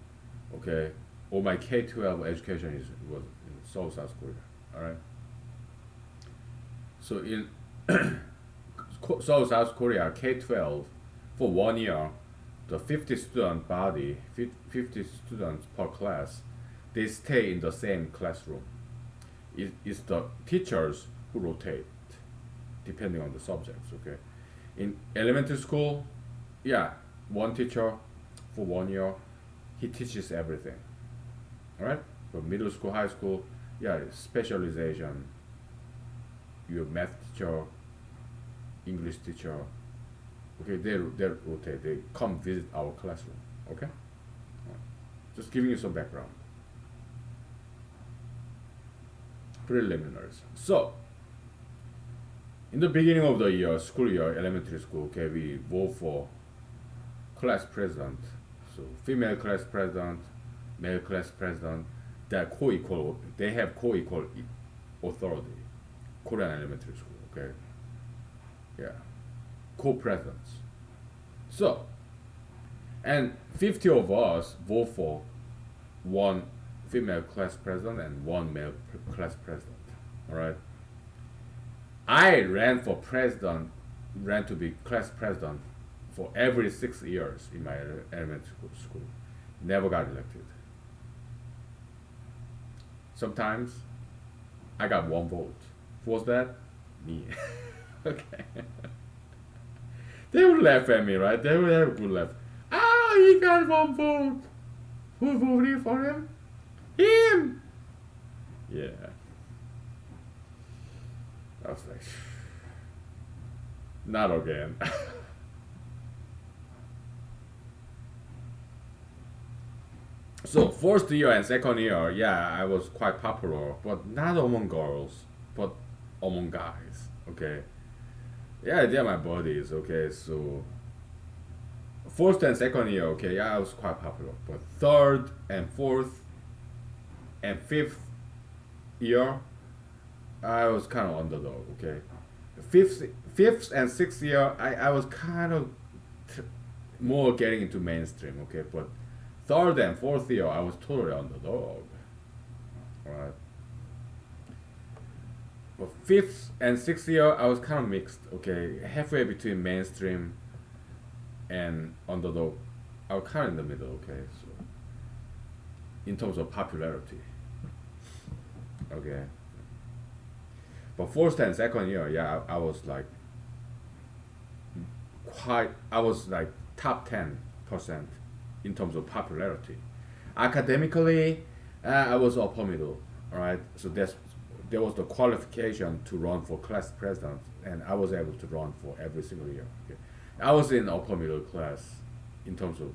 Okay? All my K-12 education was in South Korea. Alright? So in South Korea, K-12, for 1 year, the 50 student body, 50 students per class, they stay in the same classroom. It's the teachers who rotate, depending on the subjects, okay? In elementary school, yeah, one teacher for 1 year, he teaches everything, all right? For middle school, high school, yeah, specialization, your math teacher, English teacher, okay, they rotate, they come visit our classroom, okay? Just giving you some background. Preliminaries. So, in the beginning of the year, school year, elementary school, okay, we vote for class president. So, female class president, male class president. that co-equal. They have co-equal authority. Korean elementary school. Okay. Yeah. Co-presidents. So, and 50 of us vote for one female class president and one male class president. All right. I ran for president, ran to be class president for every 6 years in my elementary school. Never got elected. Sometimes I got one vote. Who was that? Me. Okay. They would laugh at me, right? They would have a good laugh. Ah, he got one vote. Who voted for him? Him! Yeah. I was like, not again. So first year and second year, yeah, I was quite popular, but not among girls, but among guys. Okay. Yeah, they're my buddies. Okay, so first and second year, okay, yeah, I was quite popular, but third and fourth and fifth year, I was kind of underdog. Okay, fifth and sixth year, I was kind of more getting into mainstream. Okay, but third and fourth year, I was totally underdog. Alright. But fifth and sixth year, I was kind of mixed. Okay, halfway between mainstream and underdog. I was kind of in the middle. Okay, so in terms of popularity. Okay. But first and second year, yeah, I was like I was like top 10% in terms of popularity. Academically, I was upper middle. All right, so there was the qualification to run for class president, and I was able to run for every single year. Okay. I was in upper middle class in terms of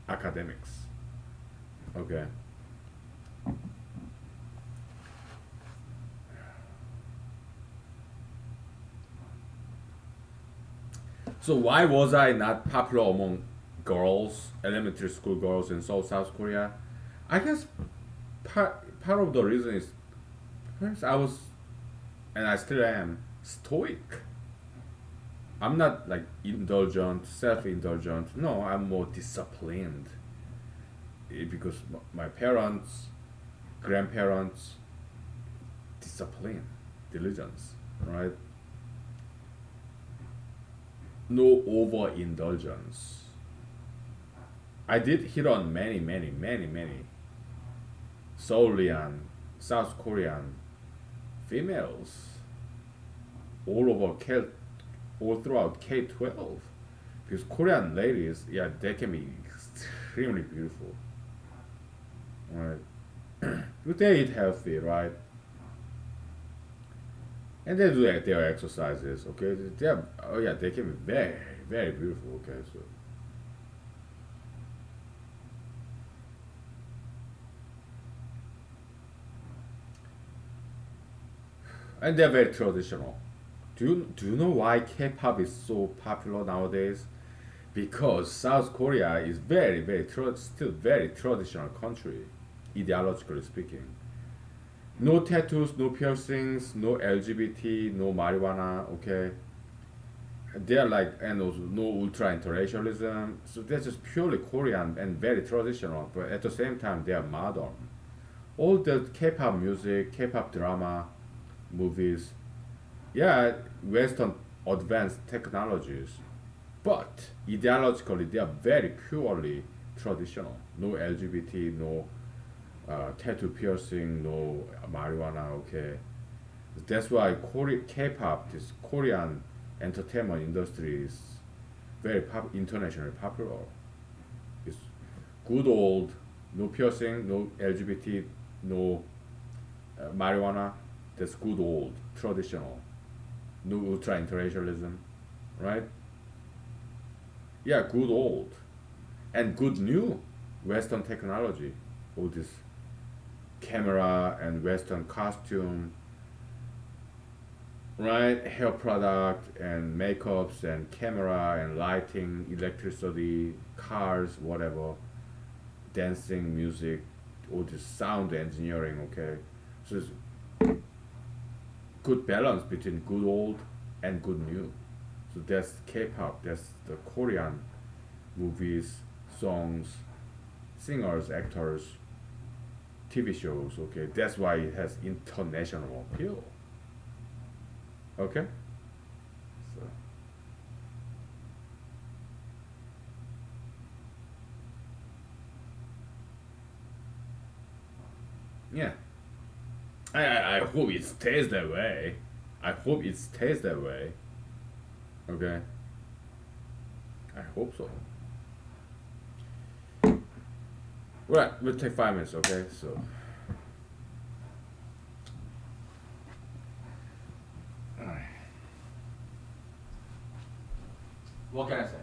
academics. Okay. So why was I not popular among girls, elementary school girls in South Korea? I guess part of the reason is perhaps I was, and I still am, stoic. I'm not like indulgent, self-indulgent. No, I'm more disciplined. Because my parents, grandparents, discipline, diligence, right? No overindulgence. I did hit on many Seoulian, South Korean females all throughout K-12, because Korean ladies, yeah, they can be extremely beautiful, right? But they eat healthy, right? And they do their exercises, okay? Oh yeah, they can be very beautiful, okay? So and they're very traditional. Do you know why K-pop is so popular nowadays? Because South Korea is still very traditional country, ideologically speaking. No tattoos, no piercings, no LGBT, no marijuana. Okay, they're like, and also no ultra interracialism. So they're just purely Korean and very traditional, but at the same time they are modern. All the K-pop music, K-pop drama, movies, yeah, Western advanced technologies, but ideologically they are very purely traditional. No LGBT, no tattoo piercing, no marijuana. Okay, that's why K-pop, this Korean entertainment industry, is very internationally popular. It's good old, no piercing, no LGBT, no marijuana. That's good old, traditional, no ultra interracialism, right? Yeah, good old, and good new Western technology. All this camera and Western costume, right? Hair product and makeups and camera and lighting, electricity, cars, whatever, dancing, music, all this sound engineering. Okay, so it's good balance between good old and good new. So that's K-pop. That's the Korean movies, songs, singers, actors, TV shows. Okay, that's why it has international appeal. Okay, so yeah, I hope it stays that way. I hope it stays that way. Okay, I hope so. Right, we'll take 5 minutes. Okay, so what can I say?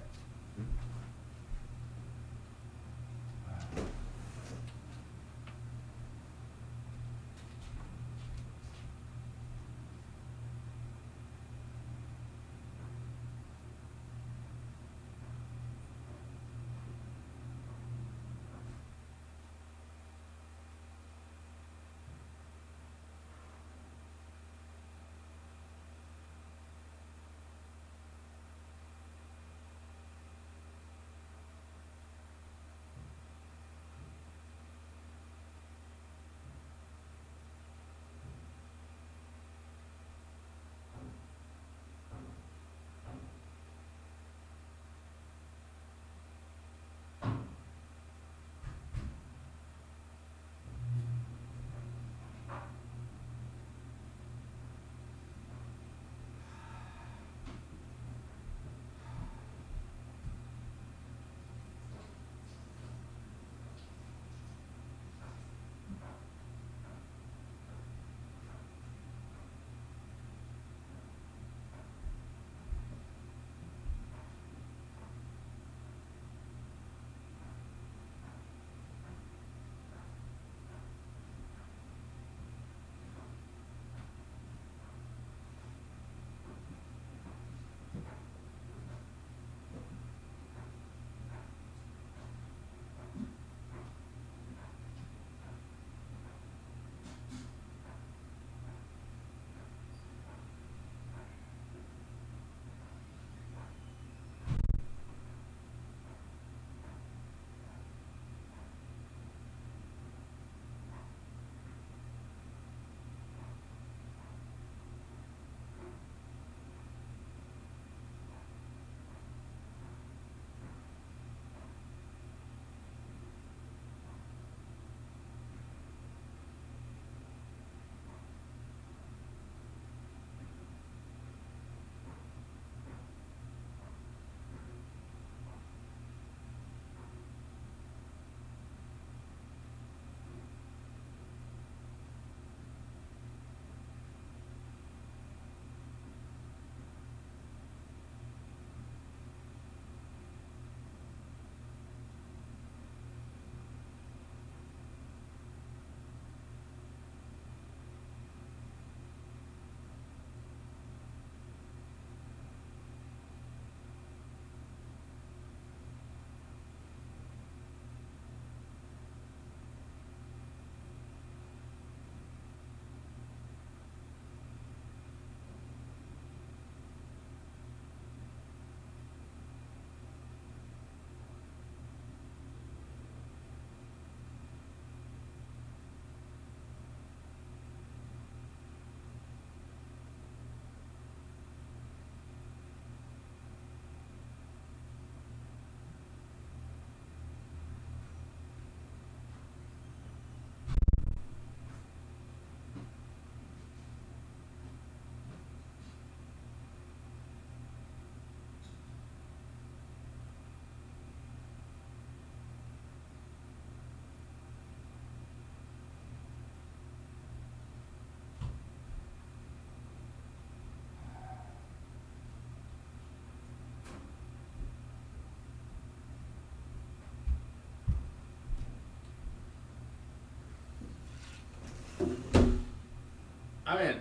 I mean,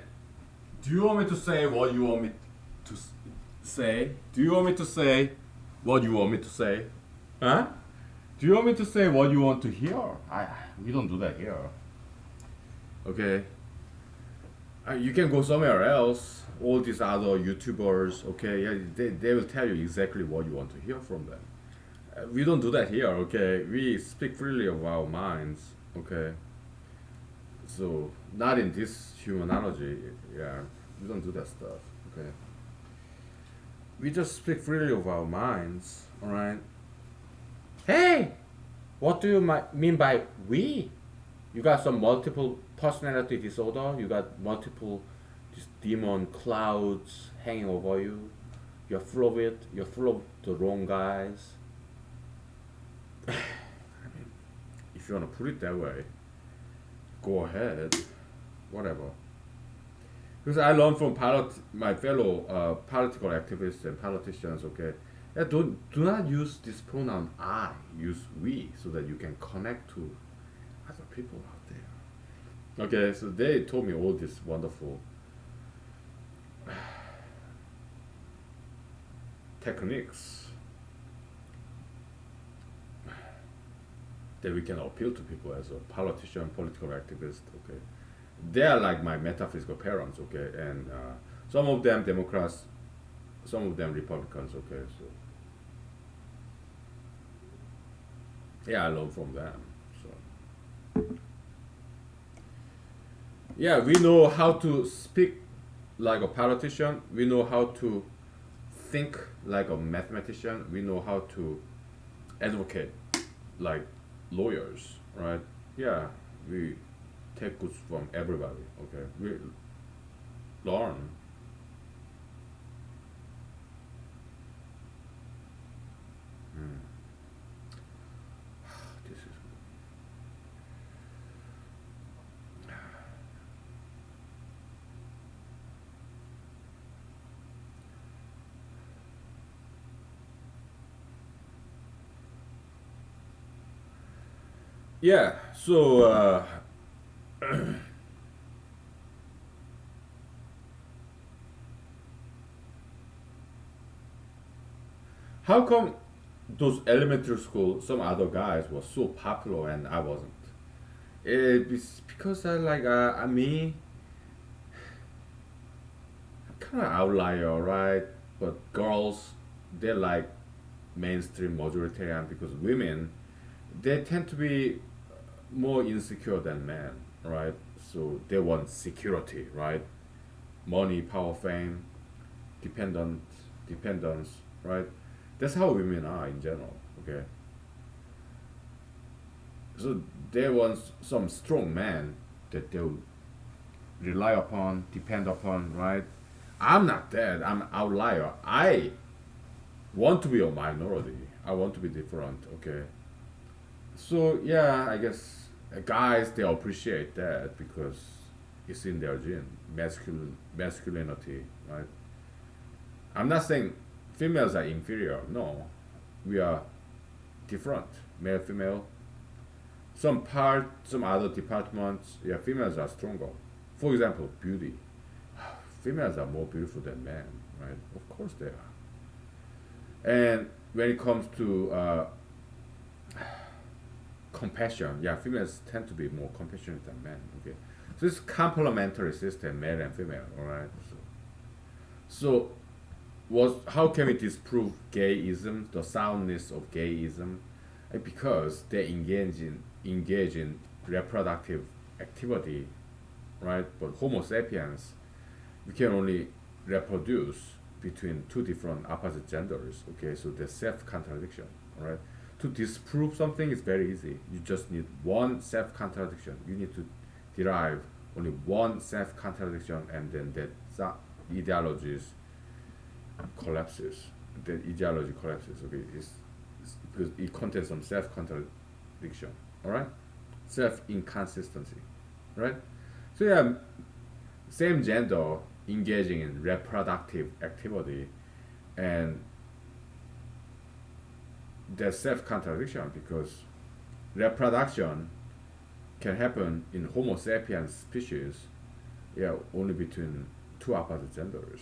do you want me to say what you want me to say? Do you want me to say what you want me to say? Huh? Do you want me to say what you want to hear? We don't do that here. Okay. You can go somewhere else. All these other YouTubers, okay, yeah, they will tell you exactly what you want to hear from them. We don't do that here, okay? We speak freely of our minds, okay? So, not in this humanology, yeah. We don't do that stuff, okay? We just speak freely of our minds, alright? Hey! What do you mean by we? You got some multiple personality disorder? You got multiple these demon clouds hanging over you? You're full of it? You're full of the wrong guys? If you want to put it that way, go ahead. Whatever. Because I learned from my fellow political activists and politicians, okay, yeah, do not use this pronoun I, use we, so that you can connect to other people out there. Okay, so they told me all these wonderful techniques that we can appeal to people as a politician, political activist, okay. They are like my metaphysical parents, okay, and some of them Democrats, some of them Republicans, okay, so yeah, I learn from them. So yeah, we know how to speak like a politician. We know how to think like a mathematician. We know how to advocate like lawyers, right? Yeah, we take goods from everybody. Okay, we learn. Hmm. This is yeah. So how come those elementary school some other guys were so popular and I wasn't? It's because I me kind of outlier, right? But girls, they like mainstream majoritarian because women, they tend to be more insecure than men, right? So they want security, right? Money, power, fame, dependent, dependence, right? That's how women are in general, okay? So they want some strong man that they'll rely upon, depend upon, right? I'm not that. I'm an outlier. I want to be a minority. I want to be different. Okay. So yeah, I guess guys they appreciate that because it's in their gene, masculinity, right? I'm not saying females are inferior. No, we are different. Male, female. Some other departments, yeah, females are stronger. For example, beauty. Females are more beautiful than men, right? Of course they are. And when it comes to compassion, yeah, females tend to be more compassionate than men. Okay, so it's complementary system, male and female. All right. So was how can we disprove gayism, the soundness of gayism? Because they engage in reproductive activity, right? But Homo sapiens, we can only reproduce between two different opposite genders. Okay, so there's self contradiction. All right. To disprove something is very easy. You just need one self contradiction. You need to derive only one self contradiction, and then that ideologies collapses. The ideology collapses. Okay, it's because it contains some self contradiction. All right, self inconsistency. Right. So yeah, same gender engaging in reproductive activity, and there's self contradiction because reproduction can happen in Homo sapiens species, yeah, only between two opposite genders.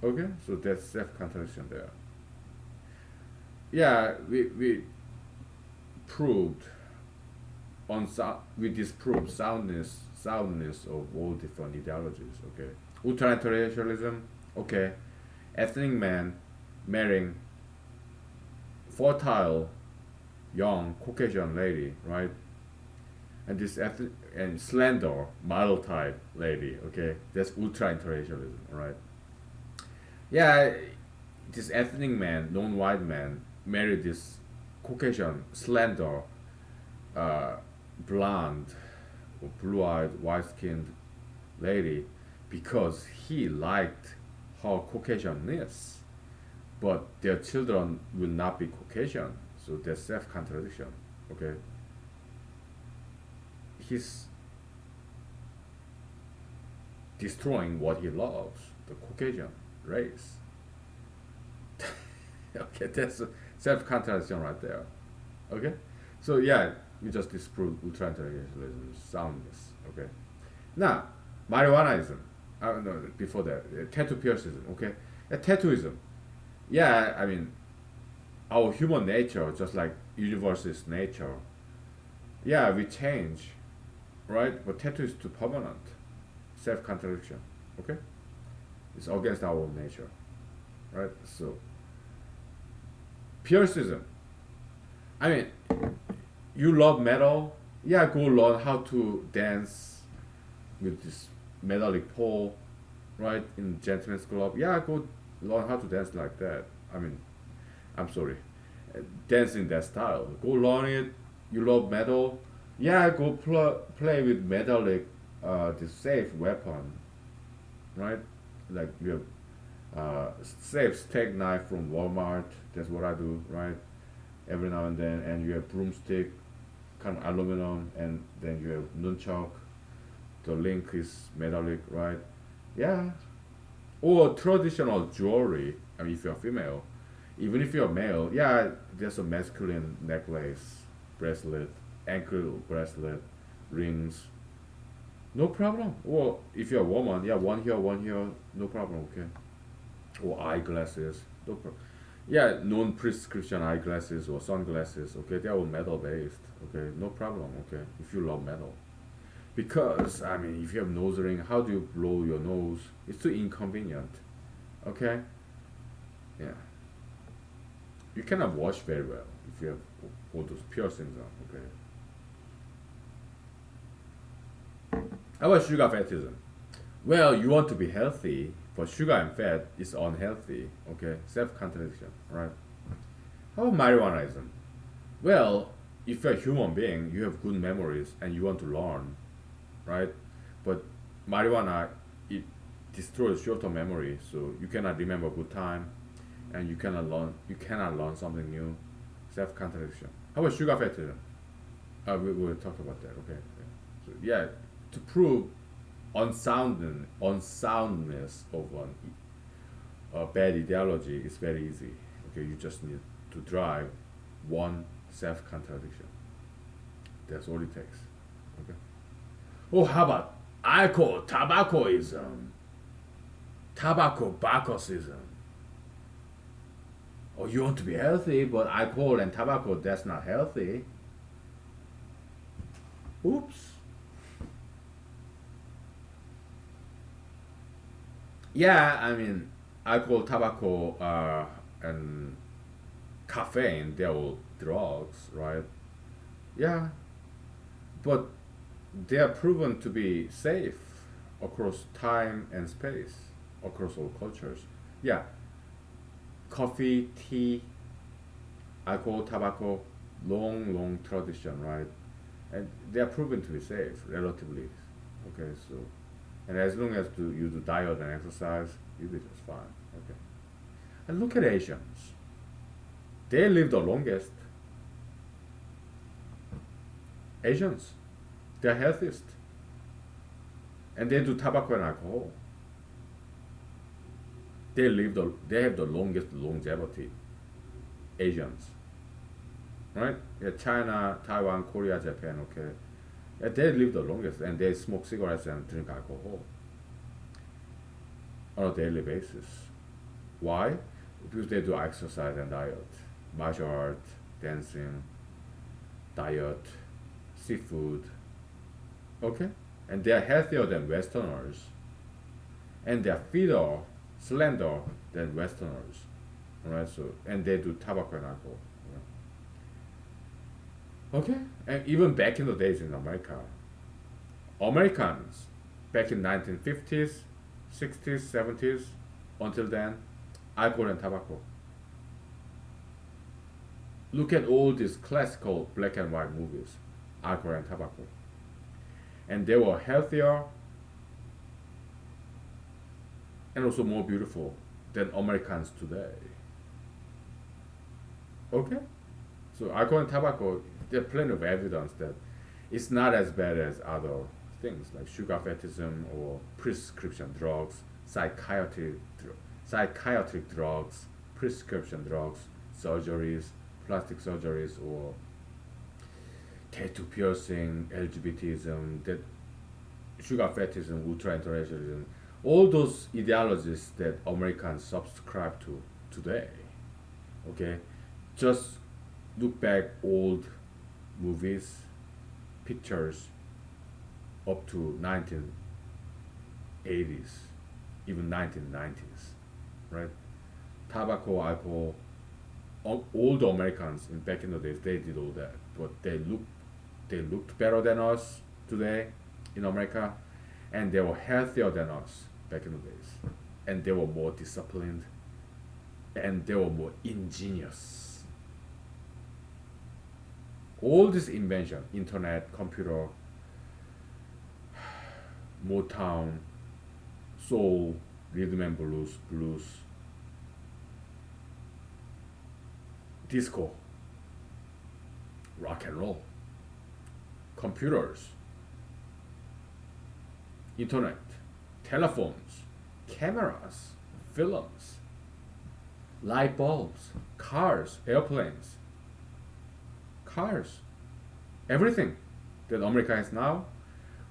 Okay, so there's self contradiction there. Yeah, we proved we disprove soundness of all different ideologies. Okay, ultra-intellectualism. Okay, ethnic man marrying fertile young Caucasian lady, right? And this and slender model type lady. Okay, that's ultra-intellectualism, right? Yeah, this ethnic man, non-white man, married this Caucasian, slender, uh, blonde, or blue-eyed, white-skinned lady because he liked her Caucasianness, but their children will not be Caucasian, so there's self-contradiction. Okay, he's destroying what he loves, the Caucasian race. Okay, that's a self-contradiction right there. Okay, so yeah, we just disproved ultra-intellectualism soundness. Okay, now marijuanaism. No, before that, tattoo piercism. Okay, tattooism. Yeah, I mean, our human nature, just like universe's nature. Yeah, we change, right? But tattoo is too permanent. Self-contradiction. Okay, it's against our own nature, right? So piercism. I mean, you love metal, yeah, go learn how to dance with this metallic pole, right? In gentleman's club, yeah, go learn how to dance like that. I mean, I'm sorry, dance in that style. Go learn it. You love metal, yeah, go play with metallic, the safe weapon, right? Like you have safe steak knife from Walmart. That's what I do, right? Every now and then, and you have broomstick, kind of aluminum, and then you have nunchuck. The link is metallic, right? Yeah. Or traditional jewelry. I mean, if you're female, even if you're male, yeah, there's a masculine necklace, bracelet, ankle bracelet, rings. No problem. Or if you're a woman, yeah, one here, no problem. Okay. Or eyeglasses, no problem. Yeah, non-prescription eyeglasses or sunglasses. Okay, they're all metal based. Okay, no problem. Okay, if you love metal. Because I mean, if you have nose ring, how do you blow your nose? It's too inconvenient. Okay. Yeah. You cannot wash very well if you have all those piercings on. Okay. How about sugar fatism? Well, you want to be healthy, but sugar and fat is unhealthy. Okay, self-contradiction, right? How about marijuanaism? Well, if you're a human being, you have good memories and you want to learn, right? But marijuana, it destroys short-term memory, so you cannot remember good time, and you cannot learn. You cannot learn something new. Self-contradiction. How about sugar fatism? We will talk about that. Okay. So yeah, to prove unsoundness of a bad ideology is very easy. Okay, you just need to drive one self-contradiction. That's all it takes. Okay. Oh, how about alcohol, tobaccoism, tobacco bacchusism? Oh, you want to be healthy, but alcohol and tobacco, that's not healthy. Oops. Yeah, I mean, alcohol, tobacco, and caffeine, they're all drugs, right? Yeah, but they are proven to be safe across time and space, across all cultures. Yeah, coffee, tea, alcohol, tobacco, long tradition, right? And they are proven to be safe, relatively. Okay, so, and as long as you do diet and exercise, you'll be just fine. Okay. And look at Asians. They live the longest. Asians, they're healthiest. And they do tobacco and alcohol. They have the longest longevity. Asians. Right? Yeah, China, Taiwan, Korea, Japan, okay. Yeah, they live the longest and they smoke cigarettes and drink alcohol on a daily basis. Why? Because they do exercise and diet, martial art, dancing, diet, seafood, okay, and they are healthier than Westerners, and their feet are slender than Westerners, right? So and they do tobacco and alcohol, okay, and even back in the days in America, Americans back in 1950s, 60s, 70s, until then, alcohol and tobacco. Look at all these classical black and white movies, alcohol and tobacco, and they were healthier and also more beautiful than Americans today. Okay, so alcohol and tobacco, there are plenty of evidence that it's not as bad as other things like sugar fetishism or prescription drugs, psychiatric drugs, prescription drugs, surgeries, plastic surgeries, or tattoo piercing, LGBTism, that sugar fetishism, ultra intellectualism, all those ideologies that Americans subscribe to today. Okay, just look back old movies, pictures up to 1980s, even 1990s, right? Tobacco, alcohol, all the Americans in back in the days they did all that, but they looked better than us today in America, and they were healthier than us back in the days, and they were more disciplined, and they were more ingenious. All this invention, internet, computer, Motown, soul, rhythm and blues, disco, rock and roll, computers, internet, telephones, cameras, films, light bulbs, cars, airplanes, everything that America has now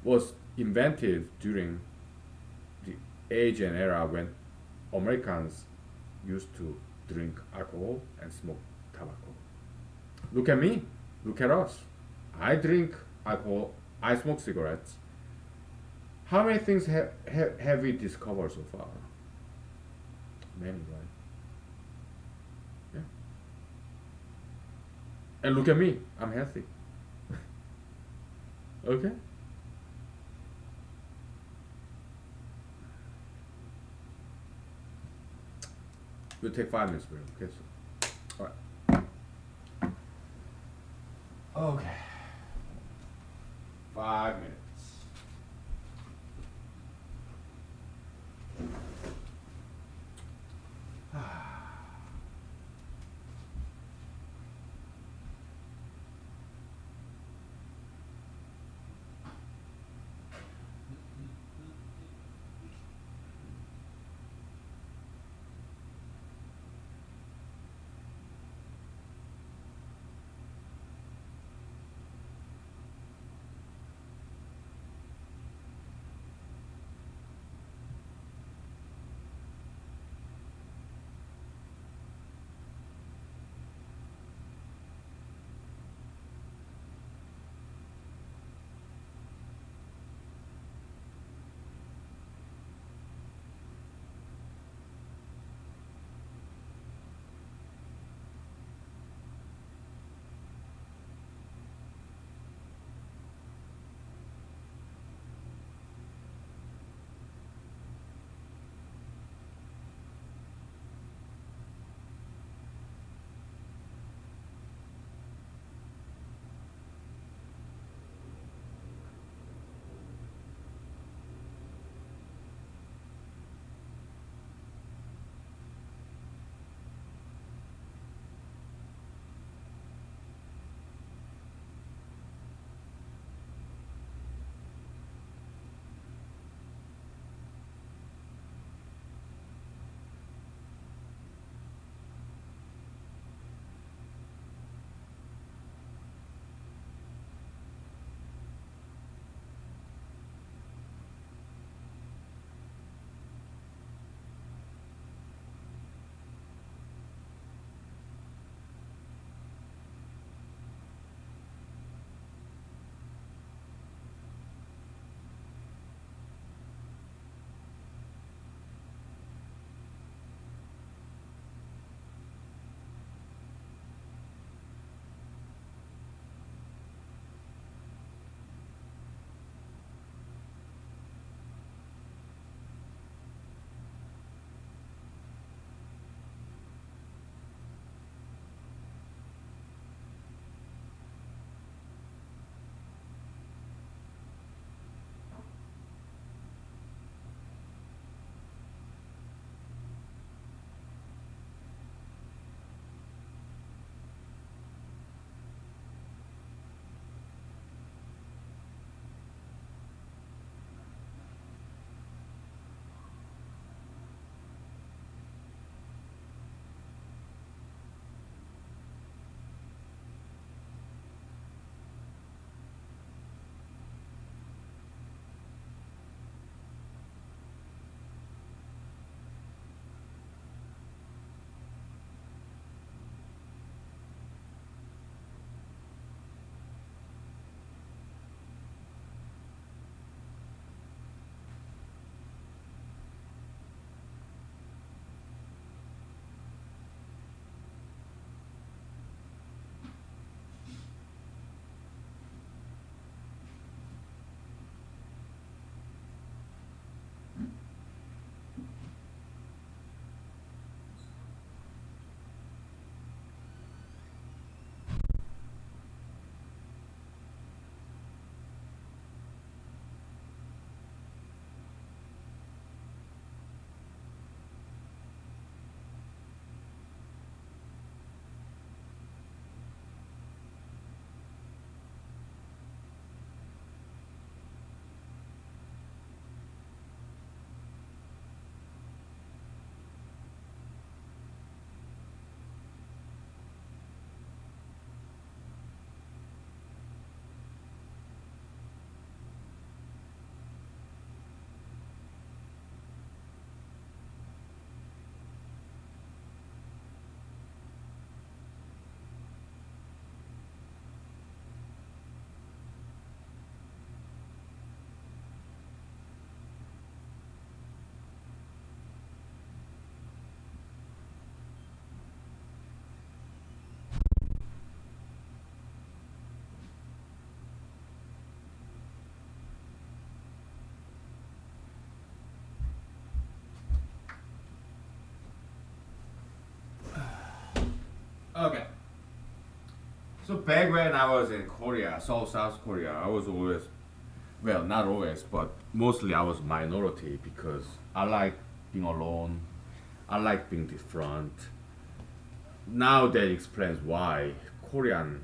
was invented during the age and era when Americans used to drink alcohol and smoke tobacco. Look at me. Look at us. I drink alcohol. I smoke cigarettes. How many things have we discovered so far? Many, right? Yeah. And look at me. I'm healthy. Okay? We'll take 5 minutes, bro. Okay, so. Alright. Okay. 5 minutes. So back when I was in Korea, South Korea, I was always, well, not always, but mostly I was minority because I like being alone. I like being different. Now that explains why Korean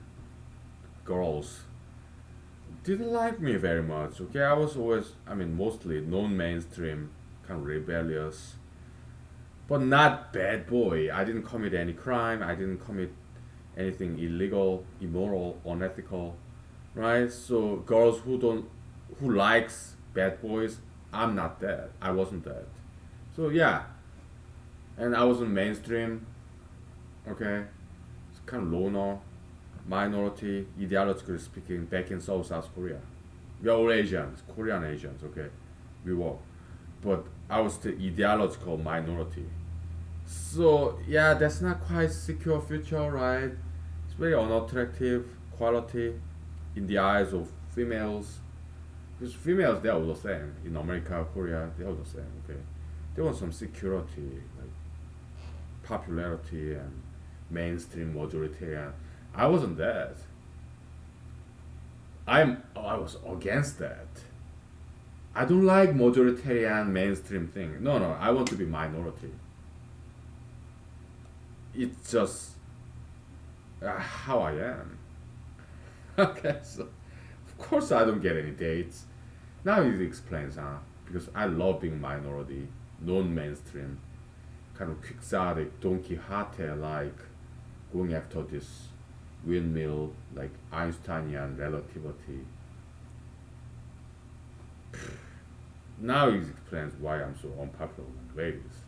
girls didn't like me very much. Okay, I was always, I mean, mostly non-mainstream, kind of rebellious, but not bad boy. I didn't commit any crime. I didn't commit anything illegal, immoral, unethical, right? So girls who likes bad boys, I'm not that. I wasn't that. So yeah, and I wasn't mainstream. Okay, it's kind of loner, minority, ideologically speaking, back in South Korea. We are all Asians, Korean Asians. Okay, we were, but I was the ideological minority. So yeah, that's not quite secure future, right? It's very unattractive quality in the eyes of females. Because females, they're all the same. In America, Korea, they're all the same, okay? They want some security, like popularity and mainstream majoritarian. I wasn't that. I was against that. I don't like majoritarian mainstream thing. No, no, I want to be minority. It's just how I am. Okay, so of course I don't get any dates. Now it explains, huh? Because I love being minority, non-mainstream, kind of quixotic, Don Quixote like, going after this windmill, like Einsteinian relativity. Now it explains why I'm so unpopular with ladies.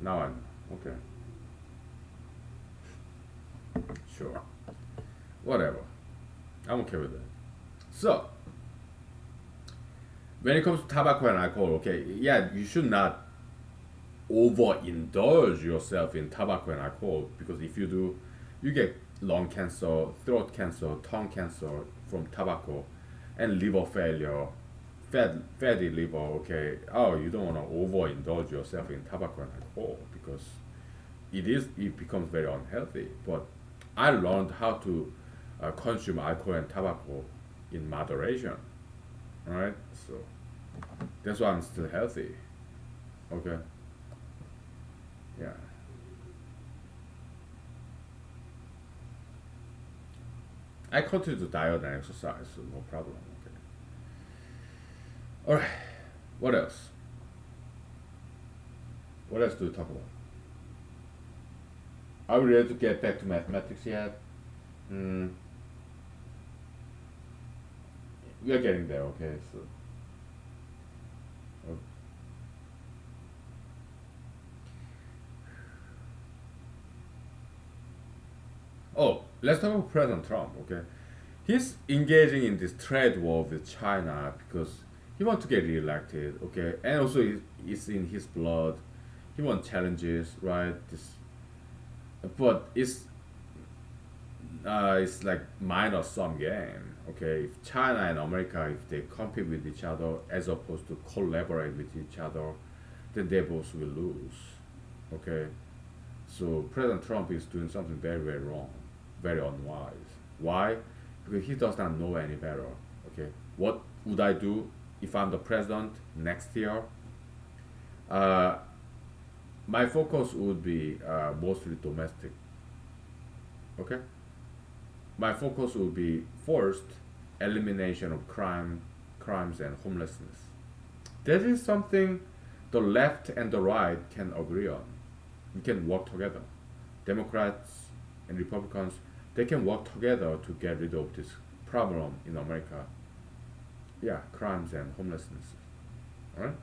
Now I know. Okay, sure, whatever. I'm okay with that. So when it comes to tobacco and alcohol, okay, yeah, you should not overindulge yourself in tobacco and alcohol because if you do, you get lung cancer, throat cancer, tongue cancer from tobacco, and liver failure, fatty liver. Okay, oh, you don't want to overindulge yourself in tobacco and alcohol because it becomes very unhealthy. But I learned how to consume alcohol and tobacco in moderation. All right, so that's why I'm still healthy. Okay, yeah. I continue to diet and exercise, so no problem. Okay. All right. What else? What else do we talk about? Are we ready to get back to mathematics yet? Mm, we are getting there. Okay. So. Oh, let's talk about President Trump. Okay. He's engaging in this trade war with China because he wants to get reelected. Okay, and also it's in his blood. He wants challenges, right? This, but it's like minor sum game. Okay, if China and America, if they compete with each other as opposed to collaborate with each other, then they both will lose. Okay, so President Trump is doing something very very wrong, very unwise. Why? Because he does not know any better. Okay, what would I do if I'm the president next year? Uh, my focus would be mostly domestic. Okay, my focus will be first elimination of crimes and homelessness. That is something the left and the right can agree on. We can work together. Democrats and Republicans, they can work together to get rid of this problem in America. Yeah, crimes and homelessness. All right.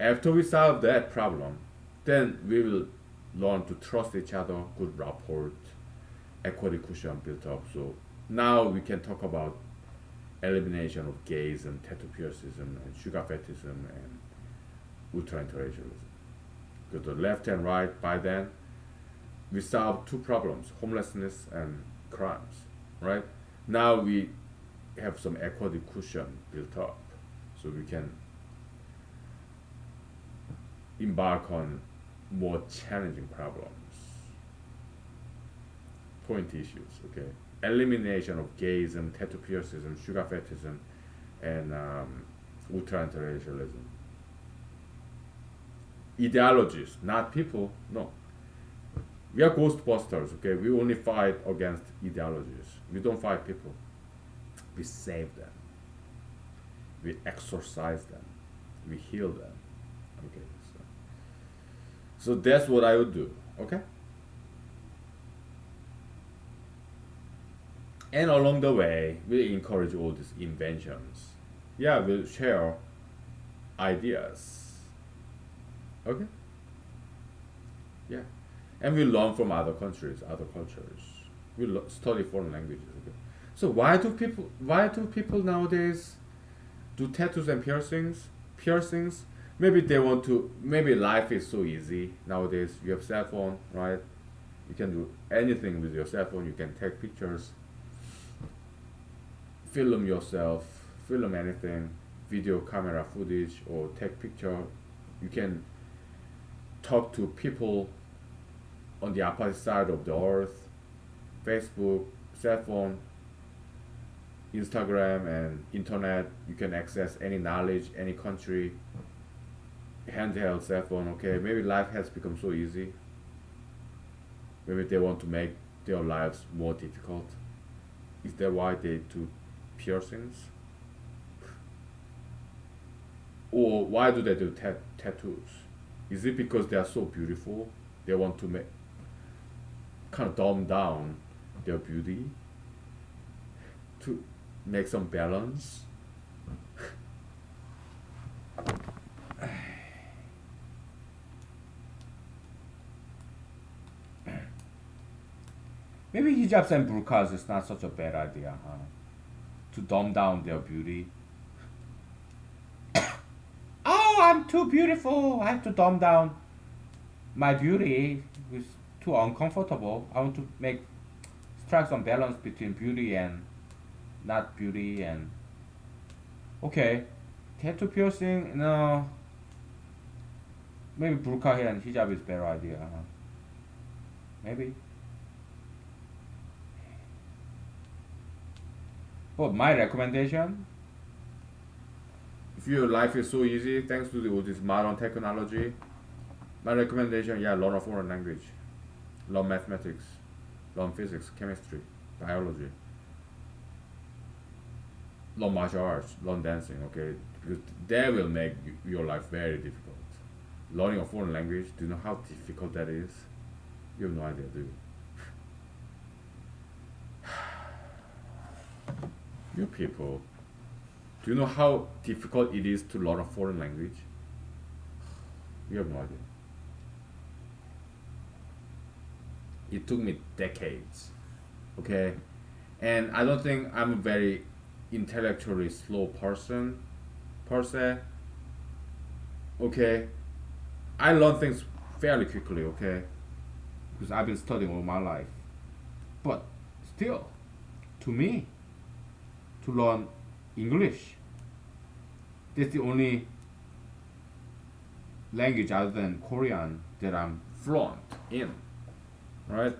After we solve that problem, then we will learn to trust each other, good rapport, equity cushion built up. So now we can talk about elimination of gays and tattoo piercism and sugar fetishism and ultra intellectualism. Because the left and right, by then, we solve two problems, homelessness and crimes, right? Now we have some equity cushion built up, so we can embark on more challenging problems, point issues, okay? elimination of gayism, tattoo piercism, sugar fetishism, and ultra-intellectualism. Ideologies, not people. No, we are ghostbusters. Okay, we only fight against ideologies. We don't fight people. We save them. We exorcise them. We heal them. Okay, so that's what I would do. Okay. And along the way, we encourage all these inventions. Yeah, we'll share ideas. Okay? Yeah. And we learn from other countries, other cultures. We study foreign languages. Okay? So why do people nowadays do tattoos and piercings? Piercings? Maybe they want to. Maybe life is so easy nowadays. You have cell phone, right? You can do anything with your cell phone. You can take pictures, film yourself, film anything, video camera footage, or take picture. You can talk to people on the opposite side of the earth. Facebook, cell phone, Instagram, and internet. You can access any knowledge, any country. Handheld cell phone. Okay, maybe life has become so easy. Maybe they want to make their lives more difficult. Is that why they do piercings? Or why do they do tattoos? Is it because they are so beautiful? They want to make kind of dumb down their beauty to make some balance? Maybe hijabs and burqas is not such a bad idea, huh? To dumb down their beauty. Oh, I'm too beautiful. I have to dumb down my beauty. It's too uncomfortable. I want to strike some balance between beauty and not beauty. And okay, tattoo piercing. No, maybe burqa and hijab is better idea, huh? Maybe. But my recommendation, if your life is so easy thanks to all this modern technology, my recommendation, yeah, learn a foreign language, learn mathematics, learn physics, chemistry, biology, learn martial arts, learn dancing, okay? Because that will make your life very difficult. Learning a foreign language, do you know how difficult that is? You have no idea, do you? You people, do you know how difficult it is to learn a foreign language? You have no idea. It took me decades, okay? And I don't think I'm a very intellectually slow person, per se, okay? I learn things fairly quickly, okay? Because I've been studying all my life. But still, to me, to learn English, that's the only language other than Korean that I'm fluent in, right?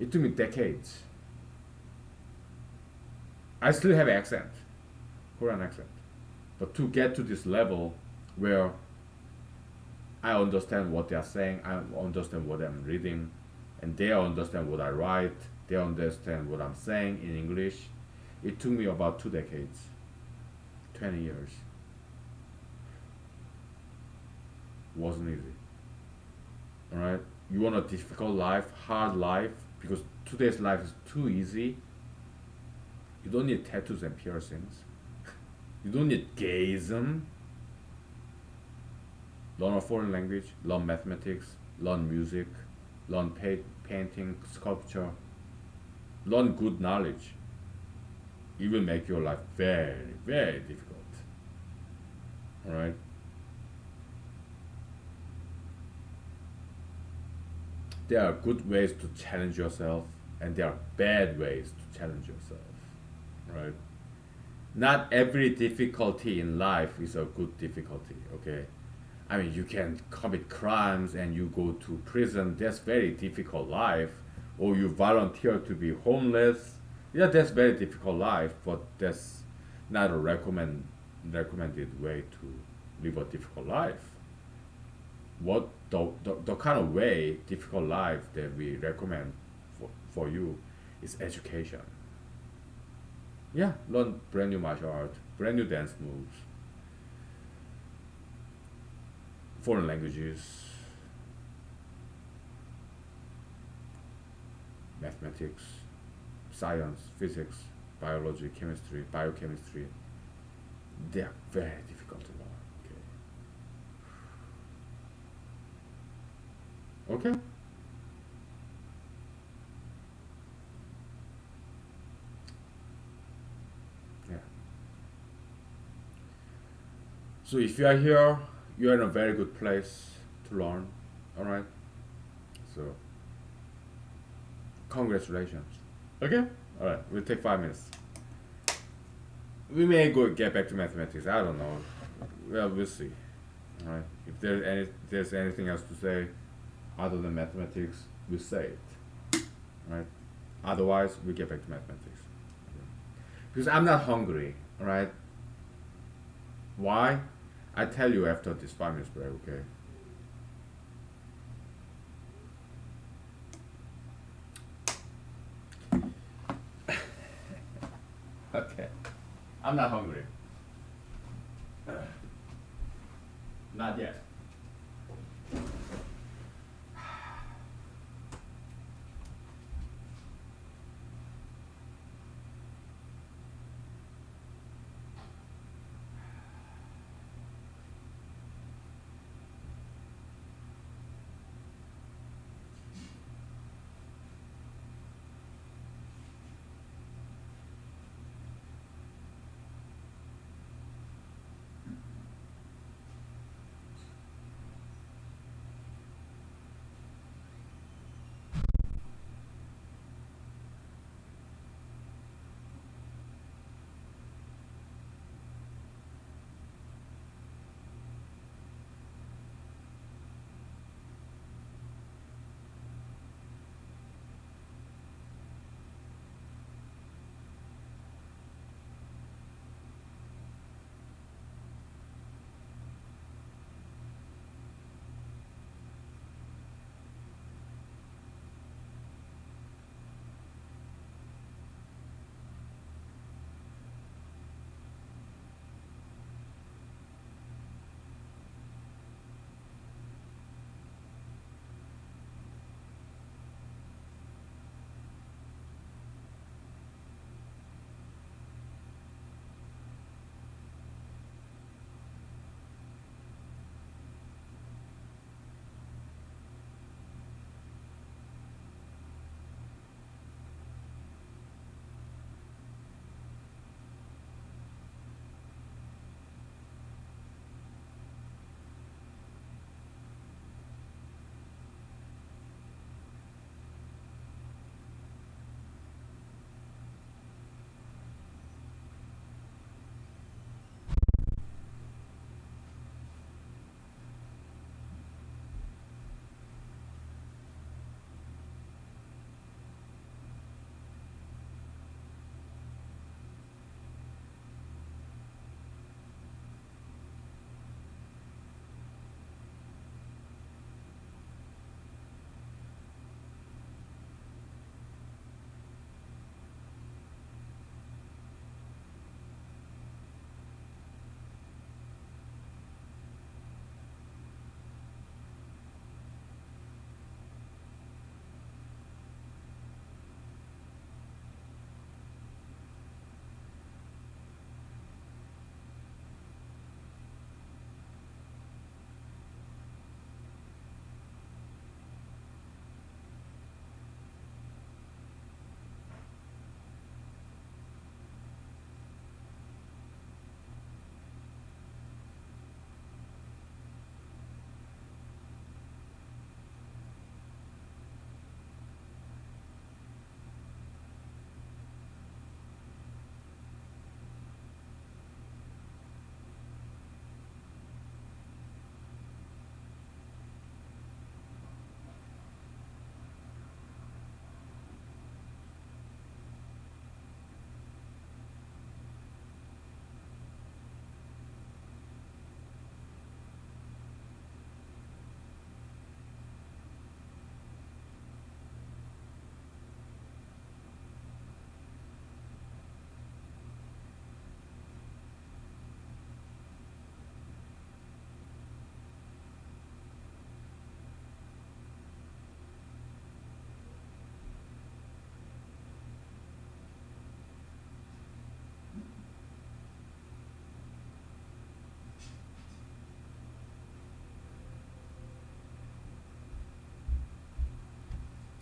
It took me decades. I still have accent, Korean accent, but to get to this level where I understand what they are saying, I understand what I'm reading, and they understand what I write, they understand what I'm saying in English, it took me about 2 decades, 20 years. Wasn't easy. Alright? You want a difficult life, hard life, because today's life is too easy. You don't need tattoos and piercings. You don't need gayism. Learn a foreign language, learn mathematics, learn music, learn painting, sculpture, learn good knowledge. It will make your life very, very difficult. Alright? There are good ways to challenge yourself, and there are bad ways to challenge yourself. Right? Not every difficulty in life is a good difficulty, okay? I mean, you can commit crimes and you go to prison, that's very difficult life. Or you volunteer to be homeless, Yeah, that's very difficult life, but that's not a recommended way to live a difficult life. What the kind of way difficult life that we recommend for you is education. Yeah, learn brand new martial art, brand new dance moves, foreign languages, mathematics, science, physics, biology, chemistry, biochemistry. They are very difficult to learn. Okay. Okay. Yeah. So if you are here, you are in a very good place to learn. All right. So congratulations. Okay. All right. We'll take 5 minutes. We may go get back to mathematics. I don't know. Well, we'll see. All right. If there's anything else to say other than mathematics, we say it. Right. Otherwise, we get back to mathematics. Because I'm not hungry. All right. Why? I tell you after this 5 minutes break. Okay. Okay. I'm not hungry. Not yet.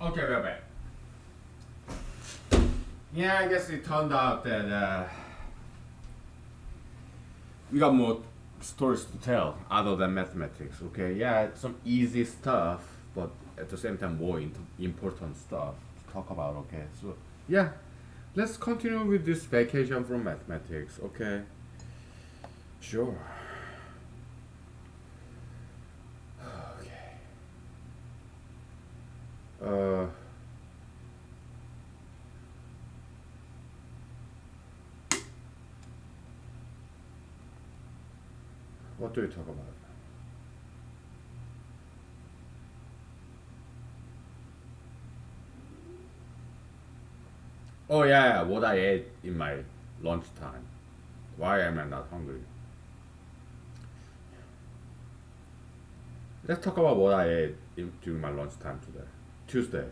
Okay, we're back. Yeah, I guess it turned out that we got more stories to tell other than mathematics. Okay, yeah, it's some easy stuff, but at the same time more important stuff to talk about. Okay, so yeah, let's continue with this vacation from mathematics. Okay, sure. Okay. Uh, what do we talk about? Oh yeah, what I ate in my lunchtime. Why am I not hungry? Let's talk about what I ate during my lunchtime today. Tuesday.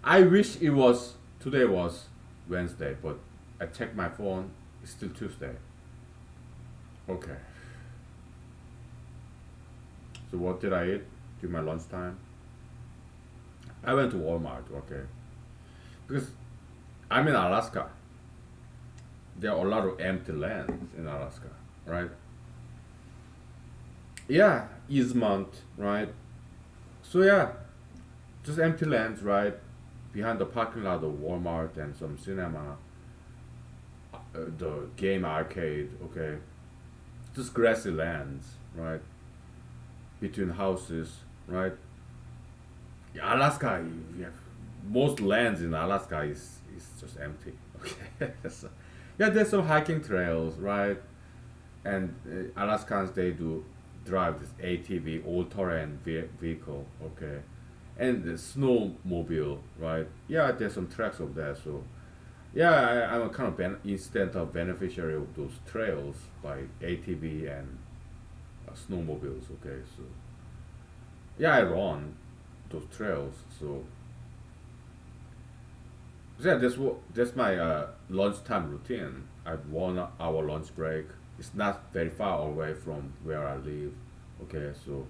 I wish it was today was Wednesday, but I checked my phone. It's still Tuesday. Okay. So what did I eat during my lunchtime? I went to Walmart. Okay, because I'm in Alaska. There are a lot of empty lands in Alaska, right? Yeah, Eastmont, right? So yeah, just empty lands, right? Behind the parking lot of Walmart and some cinema, the game arcade, okay? Just grassy lands, right? Between houses, right? Yeah, Alaska, you have most lands in Alaska is just empty. Okay, so, yeah, there's some hiking trails, right? And Alaskans they do drive this ATV, all-terrain vehicle, okay, and the snowmobile, right? Yeah, there's some tracks of that. So yeah, I'm a kind of incidental beneficiary of those trails by ATV and snowmobiles. Okay, so yeah, I run those trails. So yeah, that's my lunchtime routine. I have 1 hour lunch break. It's not very far away from where I live. Okay, so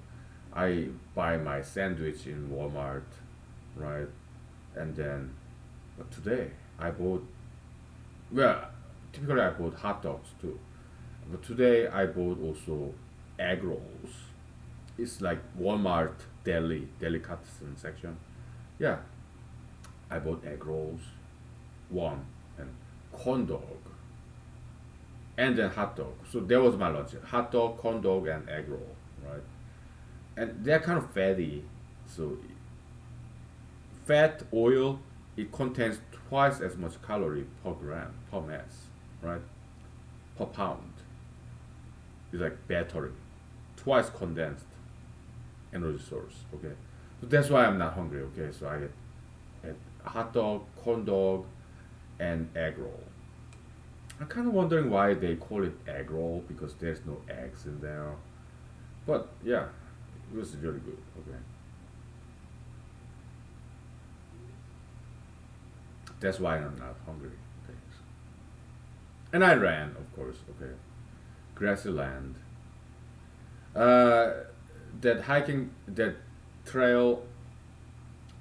I buy my sandwich in Walmart, right? And then, but today I bought, well, typically I bought hot dogs too. But today I bought also egg rolls. It's like Walmart delicatessen section. Yeah, I bought egg rolls, one, and corn dog, and then hot dog. So that was my lunch: hot dog, corn dog, and egg roll, right? And they're kind of fatty, so fat oil it contains twice as much calorie per gram per mass, right? Per pound. It's like battery, twice condensed energy source. Okay, so that's why I'm not hungry. Okay, so I get hot dog, corn dog, and egg roll. I'm kind of wondering why they call it egg roll because there's no eggs in there. But yeah, it was really good. Okay, that's why I'm not hungry. Okay, and I ran, of course. Okay, grassy land. Uh, that hiking that trail.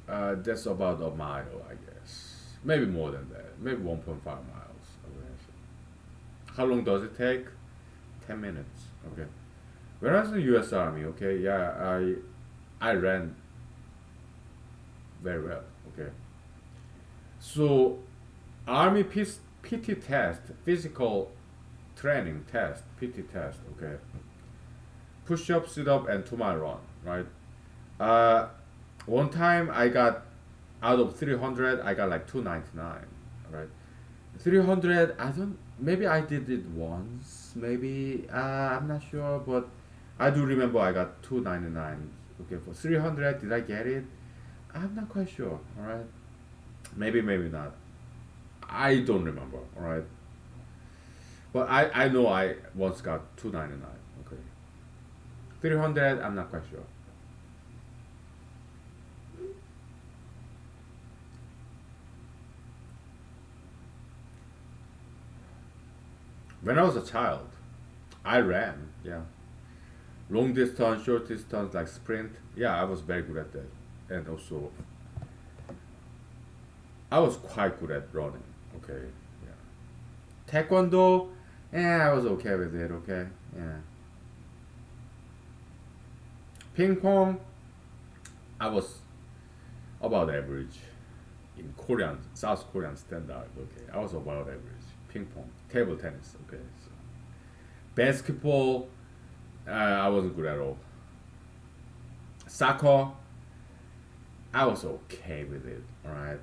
That's about a mile, I guess. Maybe more than that. Maybe 1.5 miles. Okay. How long does it take? 10 minutes. Okay. When I was in the U.S. Army, okay, yeah, I ran very well. Okay. So, Army PT test, physical training test, PT test. Okay. Push up, sit up, and 2 mile run. Right. Uh, One time I got out of 300, I got like 299. Right. 300, I don't, maybe I did it once, maybe, I'm not sure, but I do remember I got 299. Okay, for 300, did I get it? I'm not quite sure, alright? Maybe, maybe not. I don't remember, alright? But I know I once got 299, okay? 300, I'm not quite sure. When I was a child, I ran, yeah. Long distance, short distance, like sprint. Yeah, I was very good at that. And also, I was quite good at running. Okay, yeah. Taekwondo, I was okay with it. Okay, yeah. Ping pong, I was about average in Korean, South Korean standard. Okay, I was about average. Ping pong, table tennis. Okay, so basketball, I wasn't good at all. Soccer, I was okay with it. All right.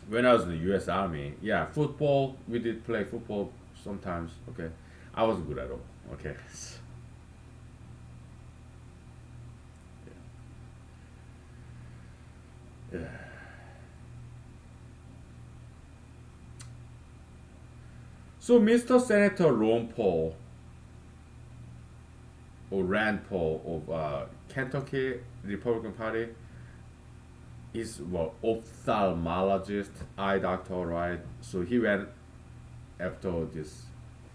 When I was in the U.S. Army, yeah, football. We did play football sometimes. Okay, I wasn't good at all. Okay, yeah. So Mr. Senator Ron Paul or Rand Paul of Kentucky Republican Party is well ophthalmologist, eye doctor, right? So he went after this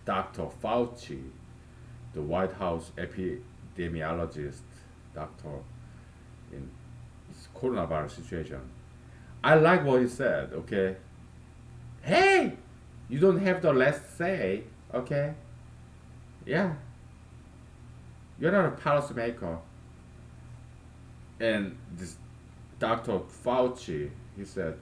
Dr. Fauci, the White House epidemiologist doctor in this coronavirus situation. I like what he said. Okay, hey, you don't have the last say. Okay, yeah, you're not a policymaker. And this Dr. Fauci, he said,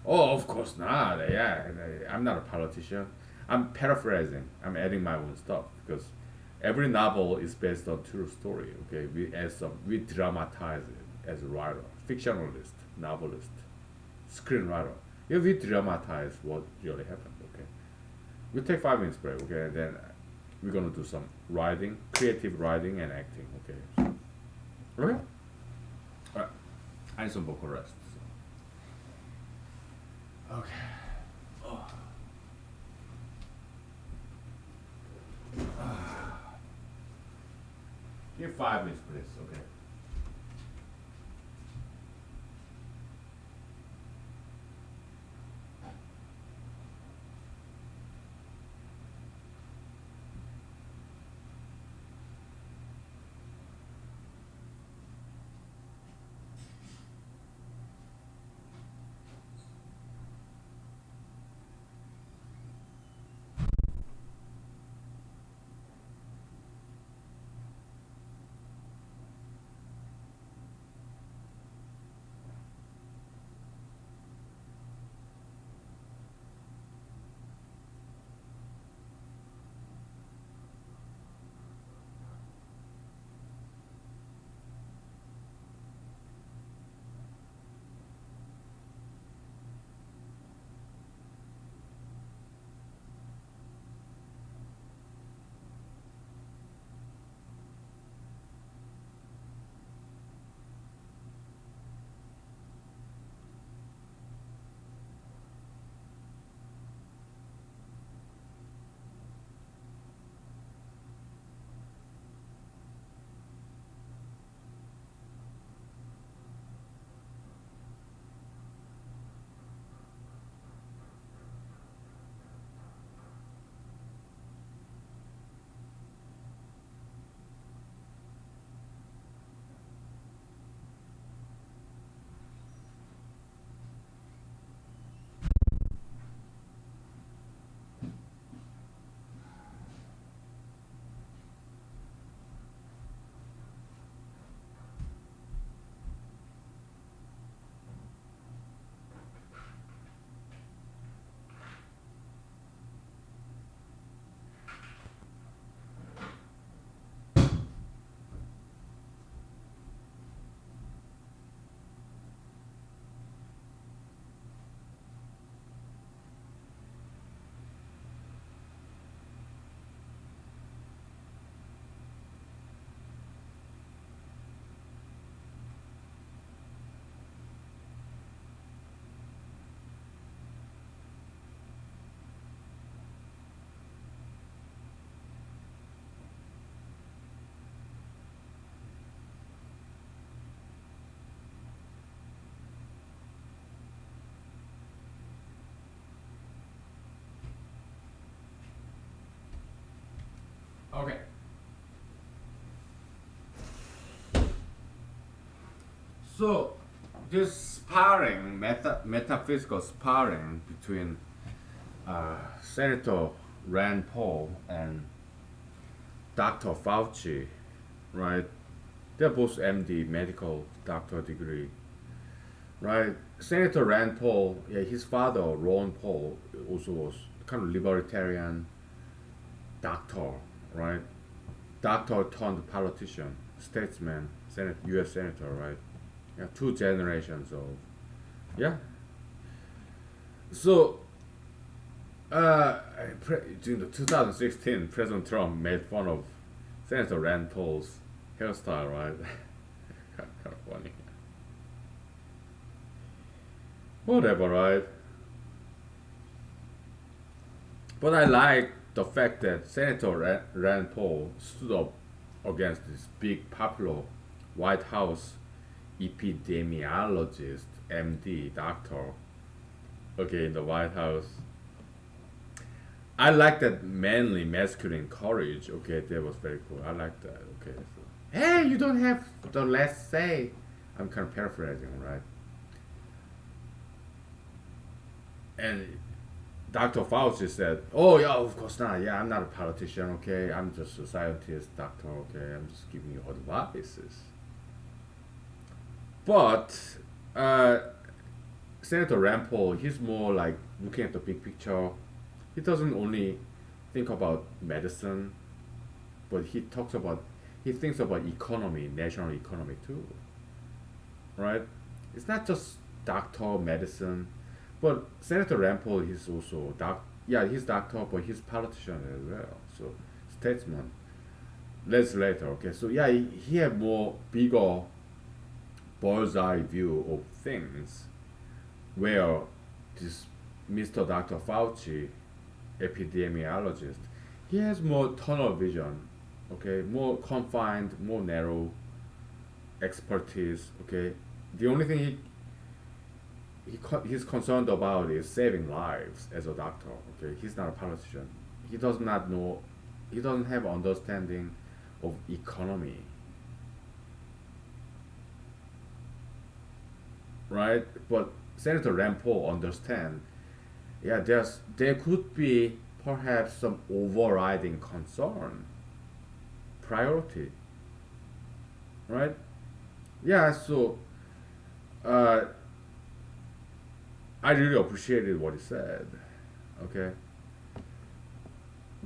"Oh, of course not. Yeah, I'm not a politician. I'm paraphrasing. I'm adding my own stuff because every novel is based on true story. Okay, we dramatize it as a writer, fictionalist, novelist, screenwriter. Yeah, we dramatize what really happened. Okay, we take 5 minutes break. Okay, and then we're gonna do some writing, creative writing and acting. Okay, okay. All right. I need some vocal rest. So. Okay. Oh. Give 5 minutes, please. Okay. So, this sparring, metaphysical sparring between Senator Rand Paul and Dr. Fauci, right? They're both MD, medical doctor degree, right? Senator Rand Paul, yeah, his father, Ron Paul, also was kind of libertarian doctor, right? Doctor turned politician, statesman, U.S. senator, right? Yeah, two generations of, yeah. So, during the 2016, President Trump made fun of Senator Rand Paul's hairstyle, right? Kind of funny. Whatever, right? But I like the fact that Senator Rand Paul stood up against this big popular White House epidemiologist, MD, doctor, okay, in the White House. I like that manly, masculine courage. Okay, that was very cool. I like that. Okay, so hey, you don't have the last say. I'm kind of paraphrasing, right? And Dr. Fauci said, "Oh yeah, of course not. Yeah, I'm not a politician. Okay, I'm just a scientist, doctor. Okay, I'm just giving you advices." But uh, Senator Rand Paul, he's more like looking at the big picture. He doesn't only think about medicine, but he thinks about economy, national economy too, right? It's not just doctor medicine, but Senator Rand Paul is also yeah, he's doctor, but he's politician as well. So statesman, legislator. Okay, so yeah, he have more bigger bird's eye view of things, where this Mr. Dr. Fauci, epidemiologist, he has more tunnel vision, okay, more confined, more narrow expertise, okay. The only thing he's concerned about is saving lives as a doctor, okay. He's not a politician. He does not know, he doesn't have understanding of economy, right? But Senator Rand Paul understand, yeah, there could be perhaps some overriding concern, priority, right? Yeah, so uh, I really appreciated what he said, okay?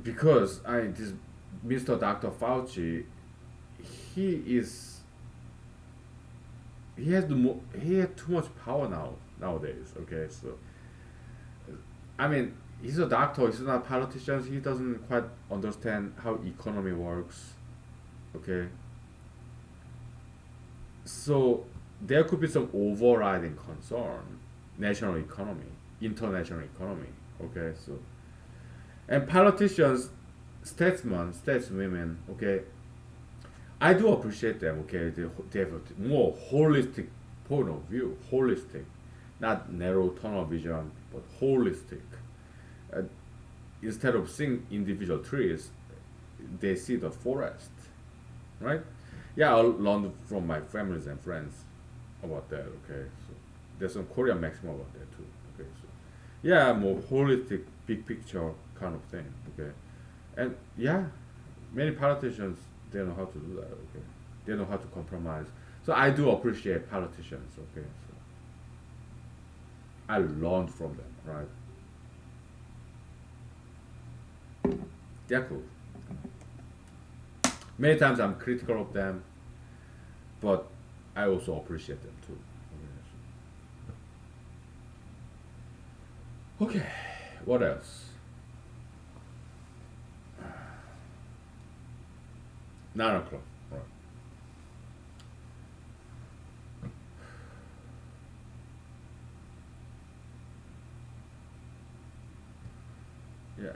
Because this Mr. Dr. Fauci, he is he had too much power nowadays, okay? So I mean, he's a doctor. He's not a politician. He doesn't quite understand how economy works. Okay. So there could be some overriding concern, national economy, international economy. Okay. So and politicians, statesmen, stateswomen. Okay. I do appreciate them. Okay. They have a more holistic point of view. Holistic, not narrow tunnel vision, but holistic. Uh, Instead of seeing individual trees, they see the forest, right? Yeah, I learned from my families and friends about that. Okay, so there's some Korean maxim about that too. Okay, so yeah, more holistic, big picture kind of thing. Okay, and yeah, many politicians they know how to do that. Okay, they know how to compromise. So I do appreciate politicians. Okay, so I learned from them. Right, they're cool. Many times I'm critical of them, but I also appreciate them too. Okay, what else? 9 o'clock. Right. Yeah.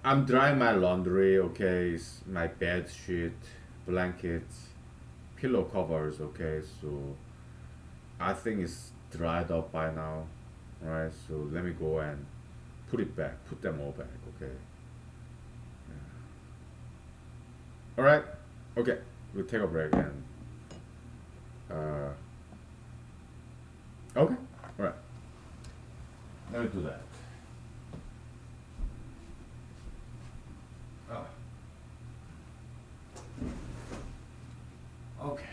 I'm drying my laundry. Okay, my bed sheet, blankets. pillow covers. Okay, so I think it's dried up by now, right? So let me go and put it back, put them all back. Okay. All right. Okay. We'll take a break and uh. Okay. All right. Let me do that. Oh. Okay.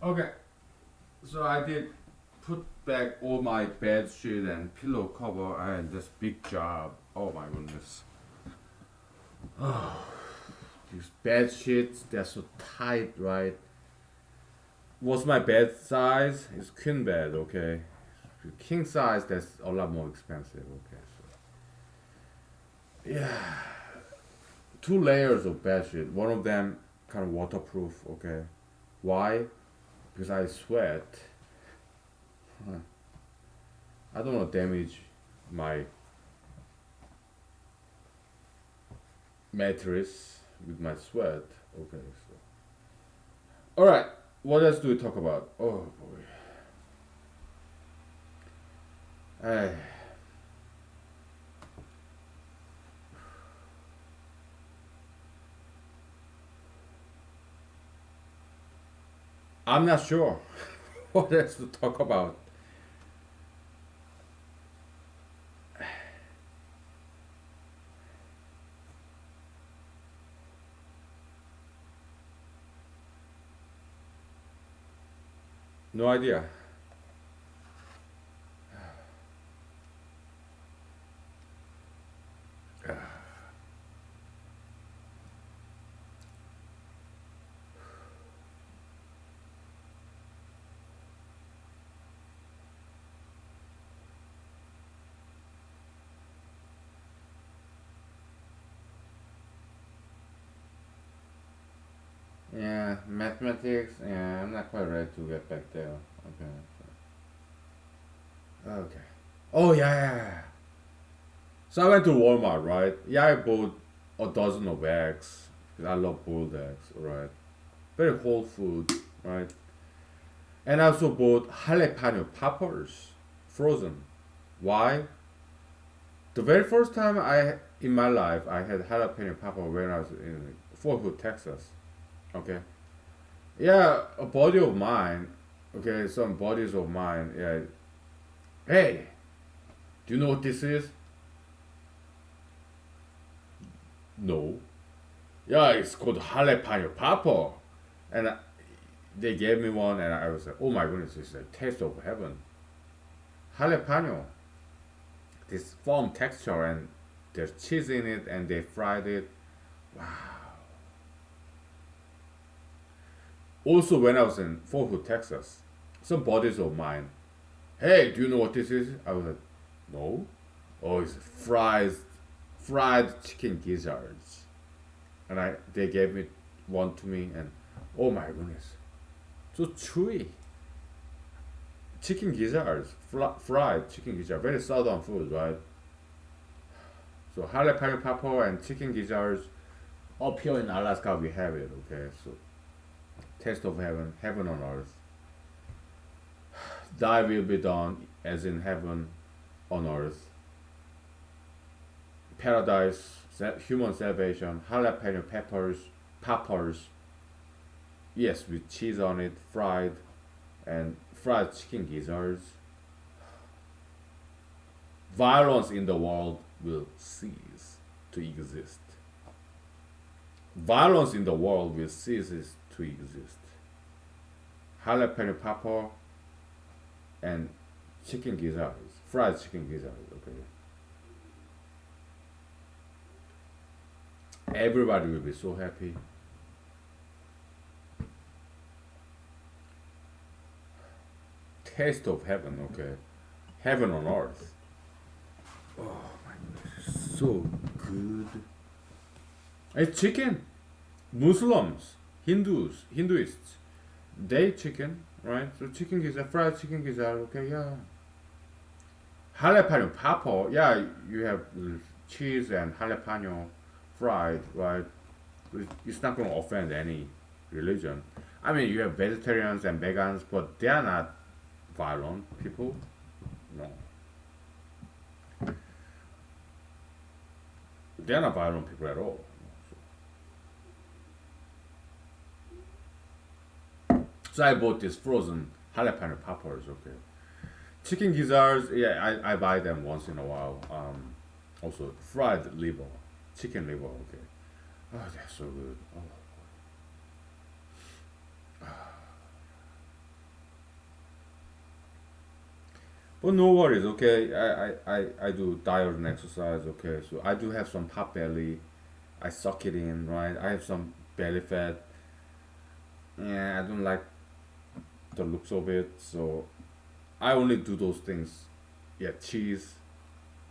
Okay, so I did put back all my bed sheet and pillow cover and this big job. Oh my goodness. These bed sheets, they're so tight, right? What's my bed size? It's queen bed, okay? King size, that's a lot more expensive, okay? So, yeah, two layers of bed sheet. One of them kind of waterproof, okay? Why? Because I sweat. Huh. I don't want to damage my mattress with my sweat. Okay, so. Alright, what else do we talk about? Oh boy. Hey, I'm not sure what else to talk about. No idea. Yeah, mathematics. Yeah, I'm not quite ready to get back there. Okay. Okay. Oh yeah, yeah, yeah. So I went to Walmart, right? Yeah, I bought a dozen of eggs. 'Cause I love boiled eggs, right? Very whole food, right? And I also bought jalapeno peppers, frozen. Why? The very first time I in my life I had jalapeno pepper when I was in Fort Hood, Texas. Okay. Yeah, a buddy of mine. Okay, some buddies of mine. Yeah. Hey, do you know what this is? No. Yeah, it's called jalapeno pepper, and they gave me one, and I was like, oh my goodness, it's a taste of heaven. Jalapeno, this firm texture, and there's cheese in it, and they fried it. Wow. Also, when I was in Fort Hood, Texas, some buddies of mine, hey, do you know what this is? I was like, no. Oh, it's fried chicken gizzards, and they gave me one to me, and oh my goodness, so chewy. Chicken gizzards, fried chicken gizzards, very southern food, right? So jalapeno pepper and chicken gizzards up here in Alaska we have it. Okay, so taste of heaven, heaven on earth. Thy will be done as in heaven on earth. Paradise, human salvation, jalapeno peppers. Yes, with cheese on it, fried, and fried chicken gizzards. Violence in the world will cease to exist. Violence in the world will cease to exist. Jalapeno pepper and chicken gizzards, fried chicken gizzards. Okay, everybody will be so happy. Taste of heaven. Okay, heaven on earth. Oh my goodness, so good. It's chicken. Muslims, Hinduists, they eat chicken, right? So chicken gizzard, fried chicken gizzard. Okay, yeah. Jalapeno pepper. Yeah, you have cheese and jalapeno fried, right? It's not going to offend any religion. I mean, you have vegetarians and vegans, but they are not violent people. No, they are not violent people at all. So I bought this frozen jalapeno peppers. Okay, chicken gizzards. Yeah, I buy them once in a while. Also fried liver, chicken liver. Okay, oh, that's so good. Oh. But no worries, okay. I do diet and exercise, okay. So I do have some pot belly. I suck it in, right? I have some belly fat. Yeah, I don't like the looks of it, so I only do those things. Yeah, cheese,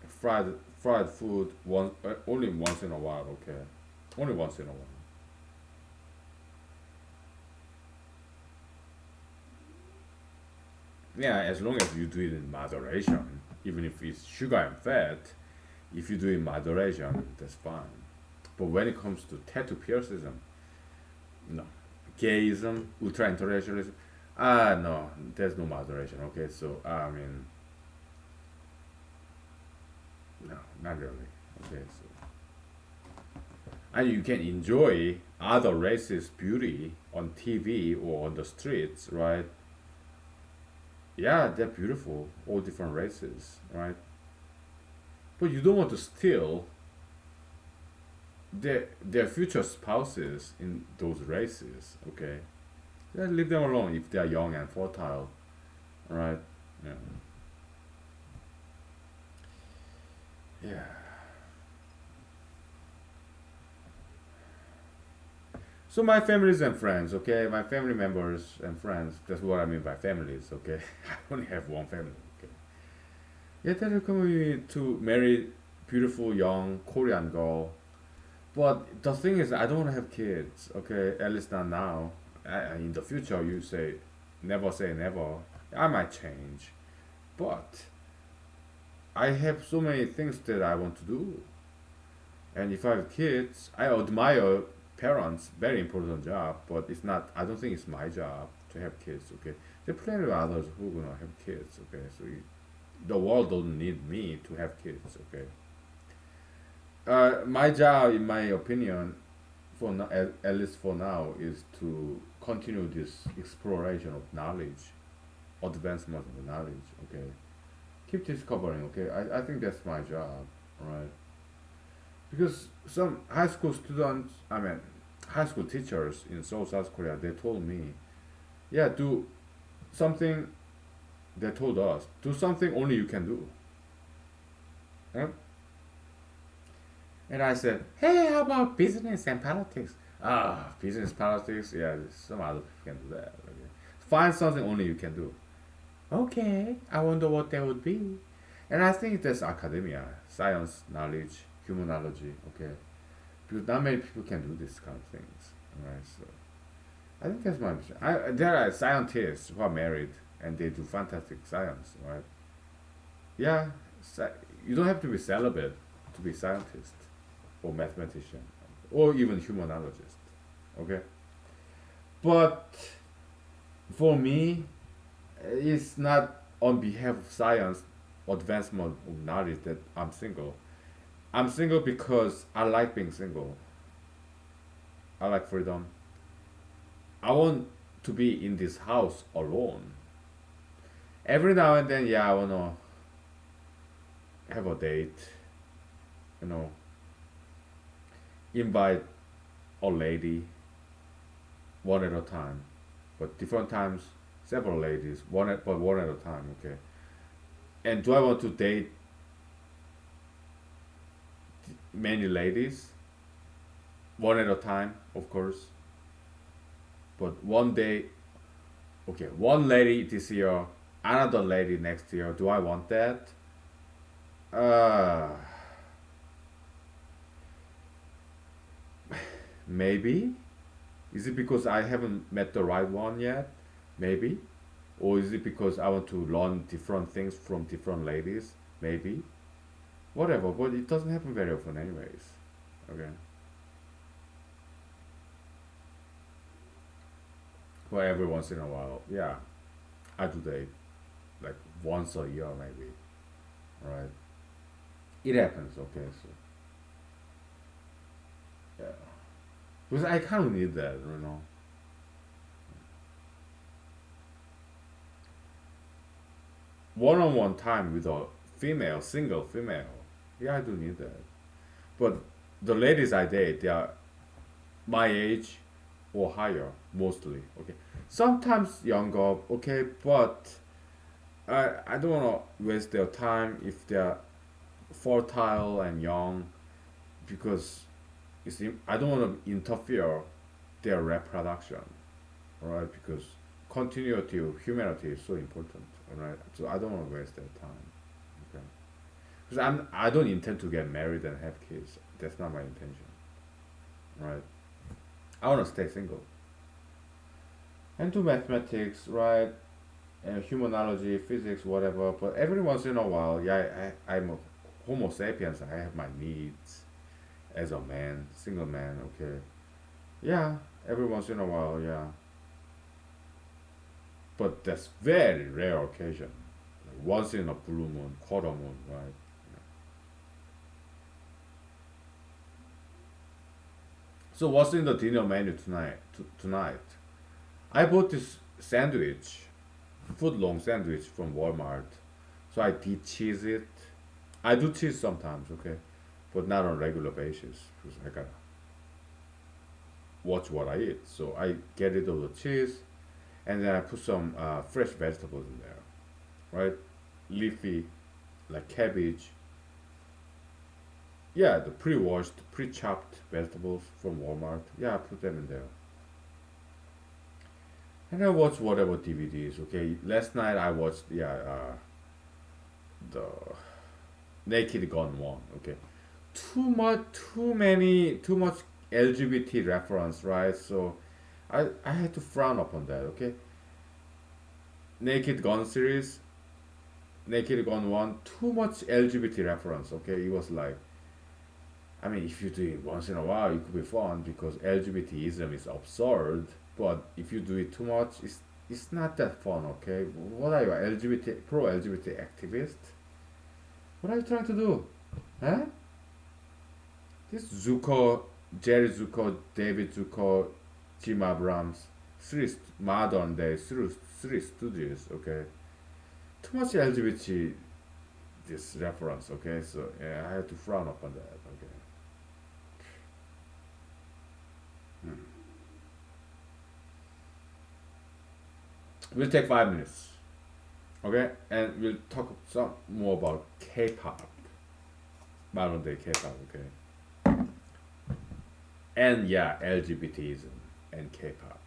fried fried food only once in a while, okay. Only once in a while. Yeah, as long as you do it in moderation, even if it's sugar and fat, if you do it in moderation, that's fine. But when it comes to tattoo piercism, no. Gayism, ultra internationalism, no, there's no moderation. Okay, so I mean, no, not really. Okay, so and you can enjoy other races' beauty on TV or on the streets, right? Yeah, they're beautiful, all different races, right? But you don't want to steal their future spouses in those races, okay? Just leave them alone if they are young and fertile, right? Yeah. Yeah. So my families and friends, okay, my family members and friends. That's what I mean by families, okay. I only have one family, okay. Yeah, they recommend me to marry beautiful young Korean girl. But the thing is, I don't want to have kids, okay. At least not now. In the future, you say never. I might change, but I have so many things that I want to do. And if I have kids, I admire parents, very important job, but it's not, I don't think it's my job to have kids, okay? There are plenty of others who are gonna have kids, okay? So the world doesn't need me to have kids, okay? My job, in my opinion, at least for now, is to continue this exploration of knowledge, advancement of knowledge, okay? Keep discovering, okay? I think that's my job, right? Because some high school students, I mean, high school teachers in Seoul, South Korea, they told me, yeah, do something, they told us, do something only you can do. Huh? And I said, hey, how about business and politics? Ah, business, politics, yeah, some other people can do that. Okay. Find something only you can do. Okay, I wonder what that would be. And I think that's academia, science, knowledge, humanology, okay? Because not many people can do this kind of things, right? So I think that's my mission. There are scientists who are married and they do fantastic science, right? Yeah, you don't have to be celibate to be scientist or mathematician or even humanologist, okay? But for me, it's not on behalf of science, advancement of knowledge that I'm single. I'm single because I like being single. I like freedom. I want to be in this house alone. Every now and then, yeah, I wanna have a date. You know, invite a lady one at a time, but different times, several ladies, but one at a time. Okay. And do I want to date many ladies? One at a time, of course. But one day, okay, one lady this year, another lady next year. Do I want that? Uh, maybe. Is it because I haven't met the right one yet? Maybe. Or is it because I want to learn different things from different ladies? Maybe. Whatever, but it doesn't happen very often, anyways. Okay. Well, every once in a while, yeah, I do date like once a year, maybe. Right? It happens, okay, so yeah. Because I kind of need that, you know. One on one time with a female, single female. Yeah, I do need that. But the ladies I date, they are my age or higher, mostly. Okay. Sometimes younger, okay, but I don't want to waste their time if they're fertile and young because I don't want to interfere their reproduction, all right? Because continuity of humanity is so important, all right? So I don't want to waste their time, okay? Because I don't intend to get married and have kids. That's not my intention, right? I want to stay single and do mathematics, right? And humanology, physics, whatever. But every once in a while, yeah, I'm a Homo sapiens. I have my needs as a man, single man. Okay, yeah, every once in a while, yeah. But that's very rare occasion. Like once in a blue moon, quarter moon, right? So what's in the dinner menu tonight? Tonight, I bought this sandwich, foot long sandwich from Walmart. So I did cheese it. I do cheese sometimes, okay, but not on regular basis because I gotta watch what I eat. So I get rid of the cheese and then I put some fresh vegetables in there, right? Leafy, like cabbage. Yeah, the pre-washed, pre-chopped vegetables from Walmart. Yeah, I put them in there. And I watch whatever DVDs. Okay, last night I watched the Naked Gun one. Okay, too much LGBT reference, right? So I had to frown upon that. Okay, Naked Gun series, Naked Gun one, too much LGBT reference. Okay, it was like, I mean, if you do it once in a while, it could be fun because LGBTism is absurd. But if you do it too much, it's not that fun. Okay, what are you, LGBT pro LGBT activist? What are you trying to do? Huh? This Zuko, Jerry Zuko, David Zuko, Jim Abrams, modern day three studios. Okay, too much LGBT this reference. Okay, so yeah, I had to frown upon that. Okay. Hmm. We'll take 5 minutes. Okay, and we'll talk some more about K-pop, modern day K-pop. Okay, and yeah, LGBTism and K-pop.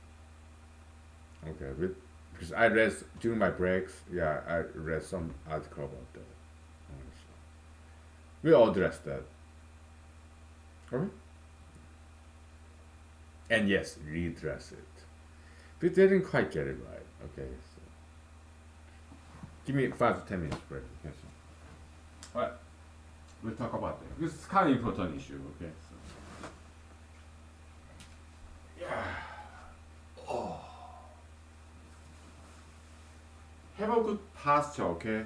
Okay, because I read during my breaks. Yeah, I read some article about that. So we'll address that. Okay, and yes, redress it. We didn't quite get it right. Okay, so give me 5 to 10 minutes break. Okay, so. All right, we'll talk about that. This is kind of important issue. Okay, so yeah. Oh, have a good posture. Okay.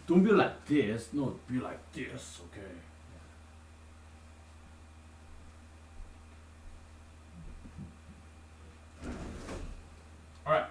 Don't be like this. No, be like this. Okay. All right.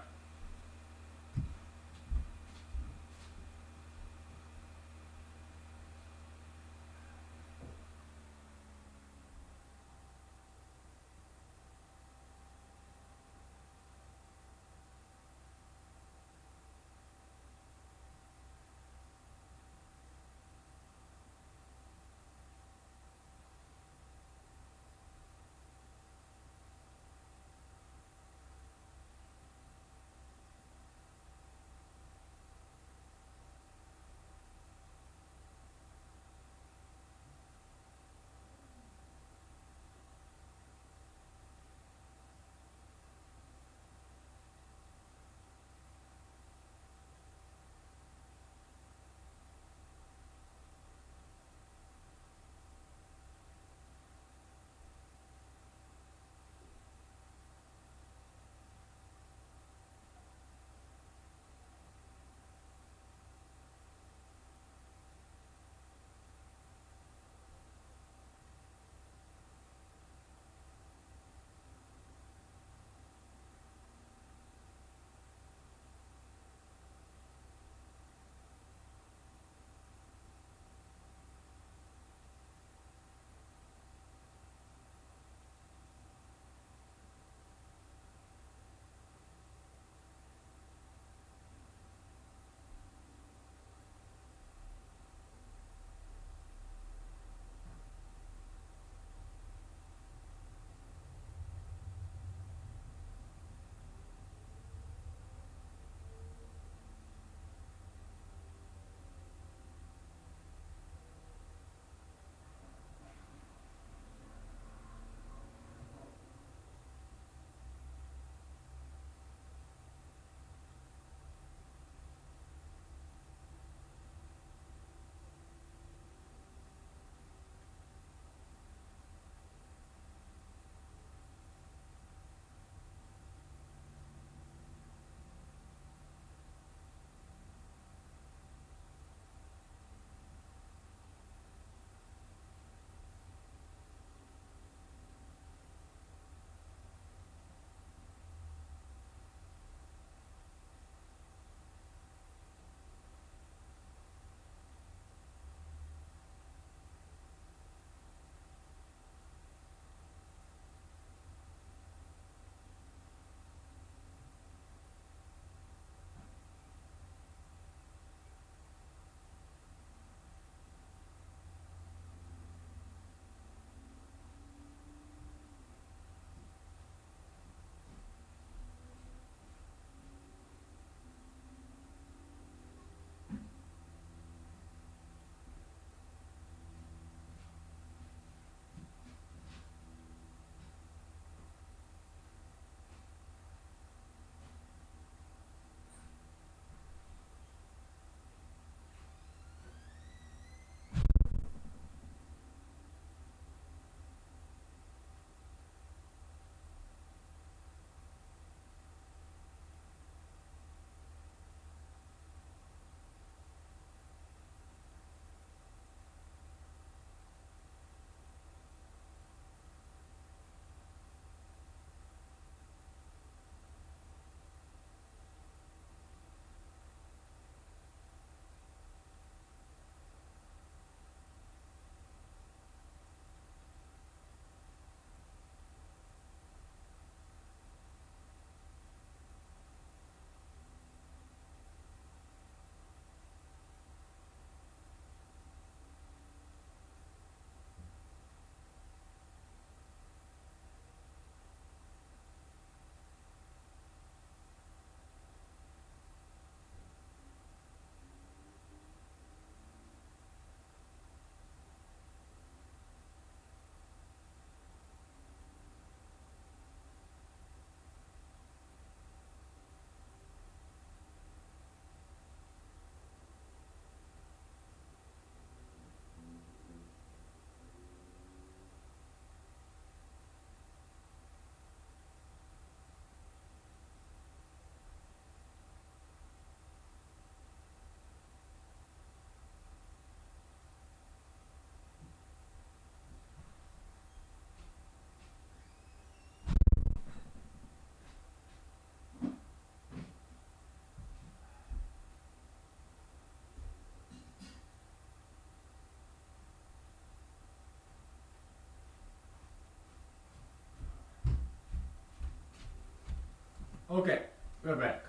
Okay, we're back.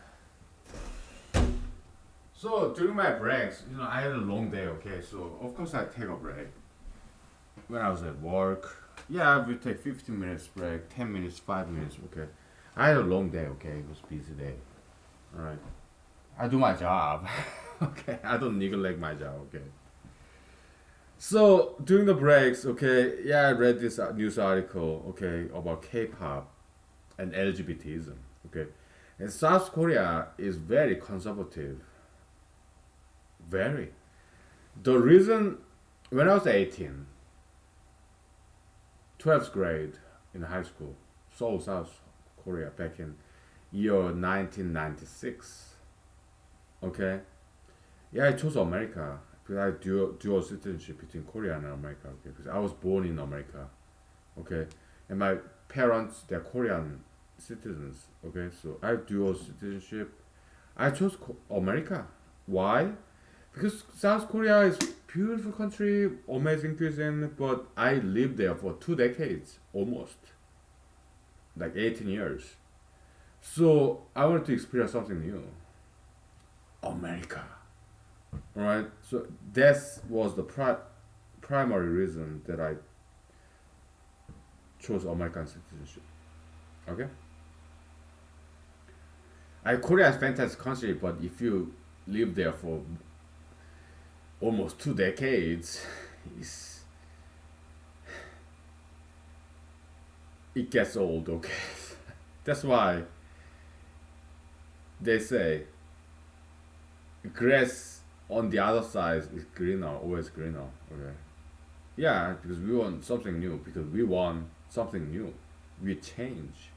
So during my breaks, I had a long day. Okay, so of course I take a break. When I was at work, yeah, we take 15 minutes break, 10 minutes, 5 minutes. Okay, I had a long day. Okay, it was a busy day. All right, I do my job. Okay, I don't neglect my job. Okay. So during the breaks, okay, yeah, I read this news article, okay, about K-pop and LGBTism, okay, and South Korea is very conservative, very. The reason, when I was 18, 12th grade in high school, Seoul, South Korea, back in year 1996, okay, yeah, I chose America because I had dual citizenship between Korea and America, okay, because I was born in America, okay, and my parents, they're Korean citizens, okay, so I have dual citizenship. I chose America. Why? Because South Korea is beautiful country, amazing cuisine, but I lived there for 2 decades almost, like 18 years. So I wanted to experience something new. America, right? So that was the primary reason that I chose American citizenship. Okay, Korea is fantastic country, but if you live there for almost 2 decades, it's, it gets old. Okay, that's why they say grass on the other side is greener, always greener. Okay, yeah, because we want something new. Because we want something new, we change.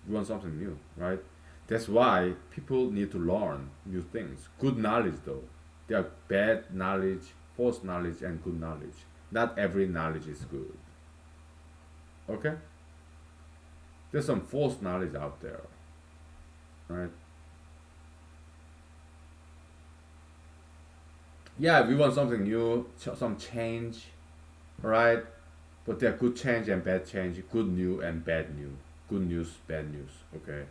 We want something new, right? That's why people need to learn new things. Good knowledge, though. There are bad knowledge, false knowledge, and good knowledge. Not every knowledge is good. Okay? There's some false knowledge out there, right? Yeah, we want something new, some change, right? But there are good change and bad change, good new and bad new, good news, bad news. Okay,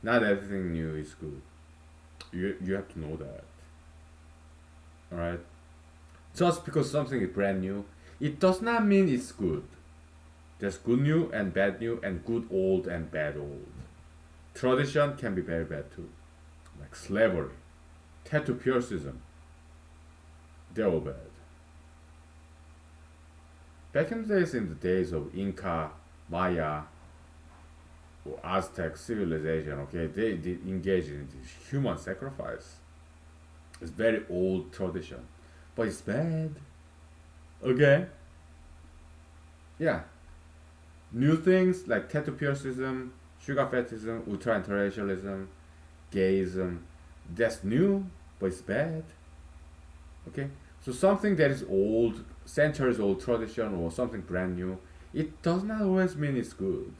not everything new is good. You have to know that, all right? Just because something is brand new, it does not mean it's good. There's good new and bad new, and good old and bad old. Tradition can be very bad too, like slavery, tattoo piercism. They're all bad. Back in the days of Inca, Maya, or Aztec civilization, okay, they did engage in this human sacrifice. It's very old tradition, but it's bad. Okay. Yeah. New things like tattoo piercism, sugar fetishism, ultra internationalism, gayism. That's new, but it's bad. Okay. So something that is old, centuries old tradition, or something brand new, it does not always mean it's good.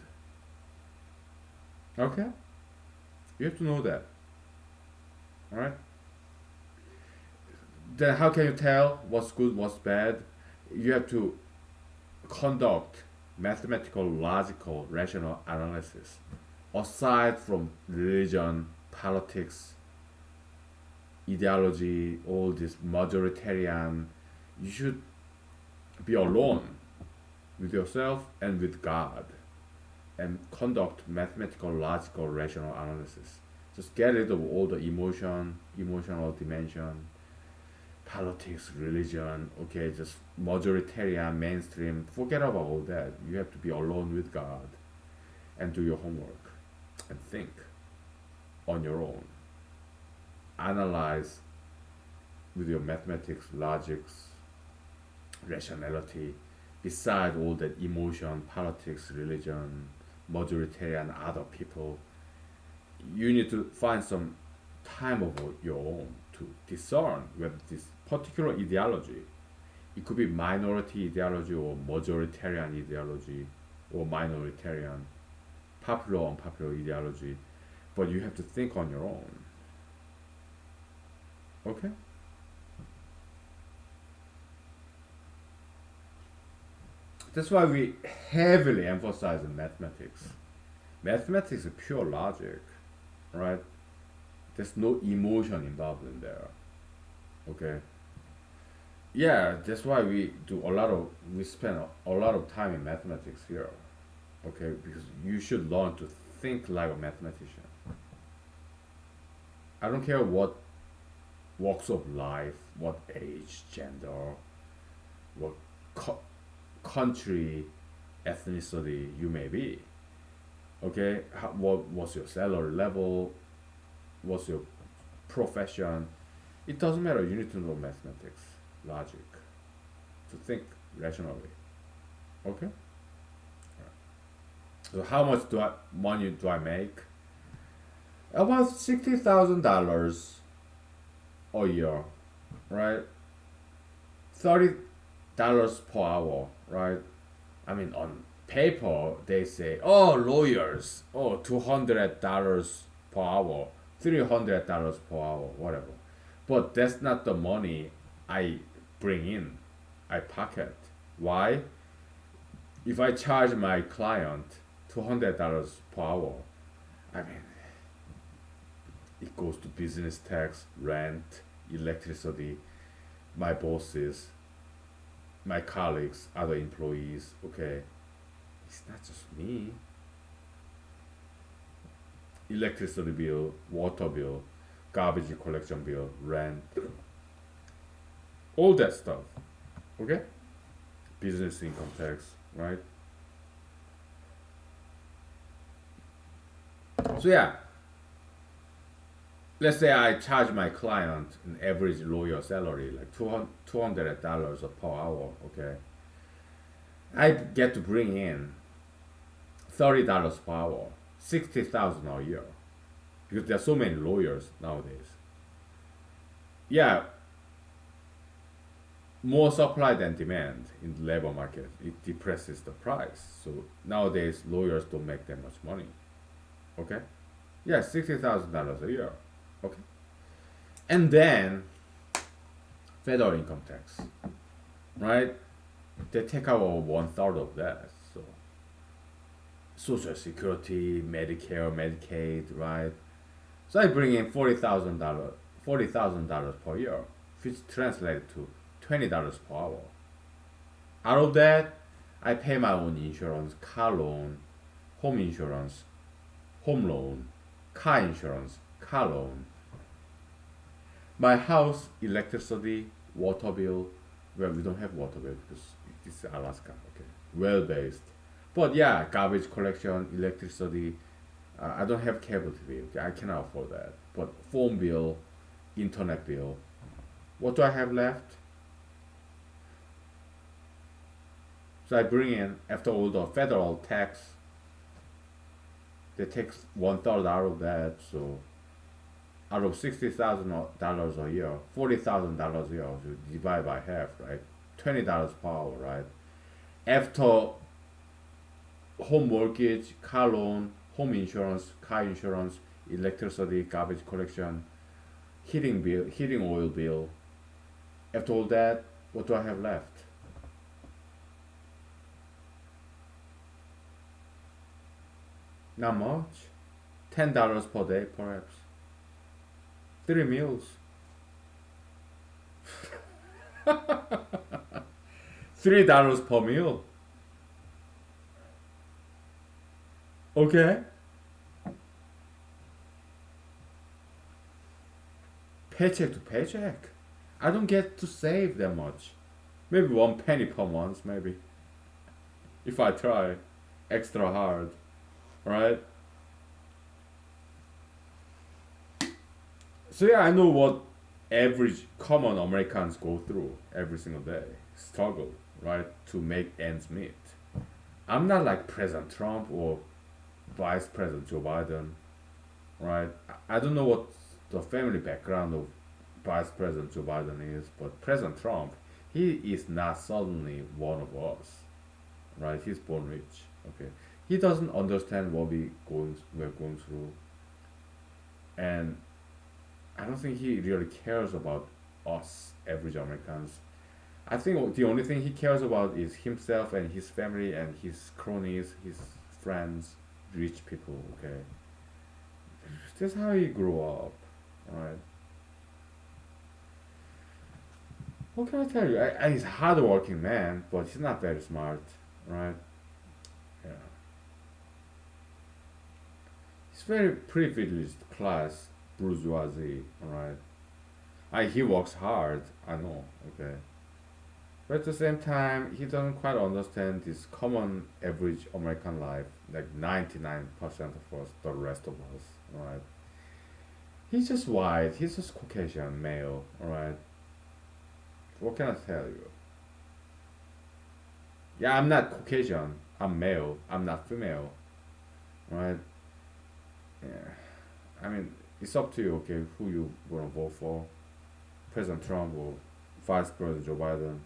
Okay. You have to know that. All right. Then how can you tell what's good, what's bad? You have to conduct mathematical, logical, rational analysis. Aside from religion, politics, ideology, all this majoritarian, you should be alone with yourself and with God and conduct mathematical, logical, rational analysis. Just get rid of all the emotional dimension, politics, religion, okay, just majoritarian, mainstream. Forget about all that. You have to be alone with God and do your homework and think on your own. Analyze with your mathematics, logics, rationality, beside all that emotion, politics, religion, majoritarian, other people. You need to find some time of your own to discern whether this particular ideology, it could be minority ideology or majoritarian ideology or minoritarian, popular unpopular ideology, but you have to think on your own. Okay? That's why we heavily emphasize in mathematics. Mathematics is pure logic. right? There's no emotion involved in there. Okay. Yeah, that's why we spend a lot of time in mathematics here. Okay, because you should learn to think like a mathematician. I don't care what walks of life, what age, gender, what co- country, ethnicity you may be. Okay, what was your salary level? What's your profession? It doesn't matter. You need to know mathematics, logic, to think rationally. Okay. So how much money do I make? About $60,000 a year, right? $30 per hour, right? I mean, on paper they say, oh, lawyers, oh, $200 per hour, $300 per hour, whatever. But that's not the money I bring in, I pocket. Why? If I charge my client $200 per hour, I mean, it goes to business tax, rent, electricity, my bosses, my colleagues, other employees. Okay, it's not just me. Electricity bill, water bill, garbage collection bill, rent, all that stuff. Okay, business income tax, right? So yeah, let's say I charge my client an average lawyer salary like $200 per hour. Okay, I get to bring in $30 per hour, 60,000 a year, because there are so many lawyers nowadays. Yeah, more supply than demand in the labor market. It depresses the price. So nowadays lawyers don't make that much money. Okay, yeah, $60,000 a year. Okay, and then federal income tax, right? They take out 1/3 of that. So Social Security, Medicare, Medicaid, right? So I bring in $40,000 per year, which translates to $20 per hour. Out of that, I pay my own insurance, car loan, home insurance, home loan, car insurance, car loan, my house, electricity, water bill. Well, we don't have water bill because it's Alaska. Okay, well based. But yeah, garbage collection, electricity. I don't have cable TV. Okay, I cannot afford that. But phone bill, internet bill. What do I have left? So I bring in after all the federal tax. They take 1/3 out of that. So out of $60,000 a year, $40,000 a year, so divide by half, right? $20 per hour, right? After home mortgage, car loan, home insurance, car insurance, electricity, garbage collection, heating bill, heating oil bill. After all that, what do I have left? Not much. $10 per day, perhaps. 3 meals. $3 per meal. Okay. Paycheck to paycheck. I don't get to save that much. Maybe 1 penny per month, maybe. If I try extra hard, right? So yeah, I know what average common Americans go through every single day. Struggle, right? To make ends meet. I'm not like President Trump or Vice President Joe Biden, right? I don't know what the family background of Vice President Joe Biden is, but President Trump, he is not suddenly one of us, right? He's born rich, okay? He doesn't understand what we're going through, and I don't think he really cares about us, average Americans. I think the only thing he cares about is himself and his family and his cronies, his friends, rich people, okay? That's how he grew up, right? What can I tell you? He's a hardworking man, but he's not very smart, right? Yeah. He's very privileged class, bourgeoisie, right? He works hard, I know, okay? But at the same time, he doesn't quite understand this common average American life, like 99% of us, the rest of us, right? He's just white, he's just Caucasian male, right? What can I tell you? Yeah, I'm not Caucasian, I'm male, I'm not female, right? Yeah. I mean, it's up to you, okay, who you gonna vote for, President Trump or Vice President Joe Biden.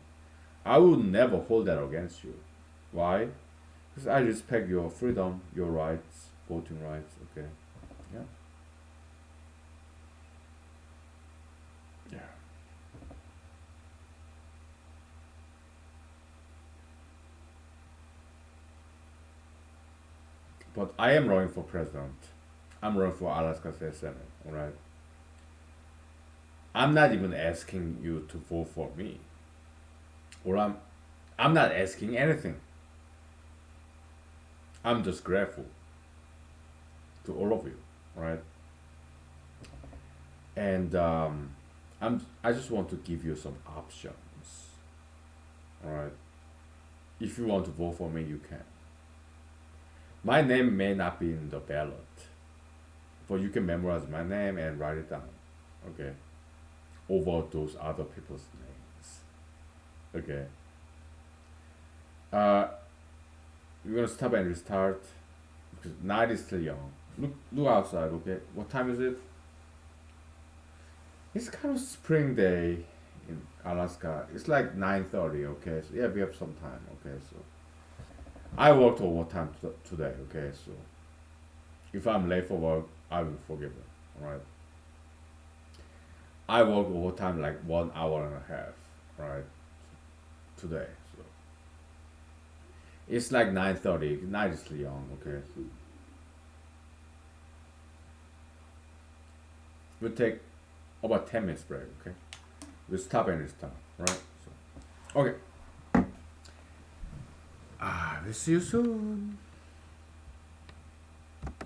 I would never hold that against you. Why? Because I respect your freedom, your rights, voting rights, okay? Yeah. Yeah. But I am running for president. I'm running for Alaska State Senate, alright? I'm not even asking you to vote for me. Or I'm not asking anything. I'm just grateful to all of you, right? And I just want to give you some options, all right? If you want to vote for me, you can. My name may not be in the ballot, but you can memorize my name and write it down, okay? Over those other people's names, okay? Uh, we're gonna stop and restart because night is still young. Look outside, okay? What time is it? It's kind of spring day in Alaska. It's like 9:30, okay? So yeah, we have some time, okay? So I worked overtime today, okay? So if I'm late for work, I will forgive it, all right? I worked overtime like 1 hour and a half, right? Today, so it's like 9:30. Night is still young, okay? So we'll take about 10 minutes break, okay? We'll stop and restart, right? So, okay. We'll see you soon.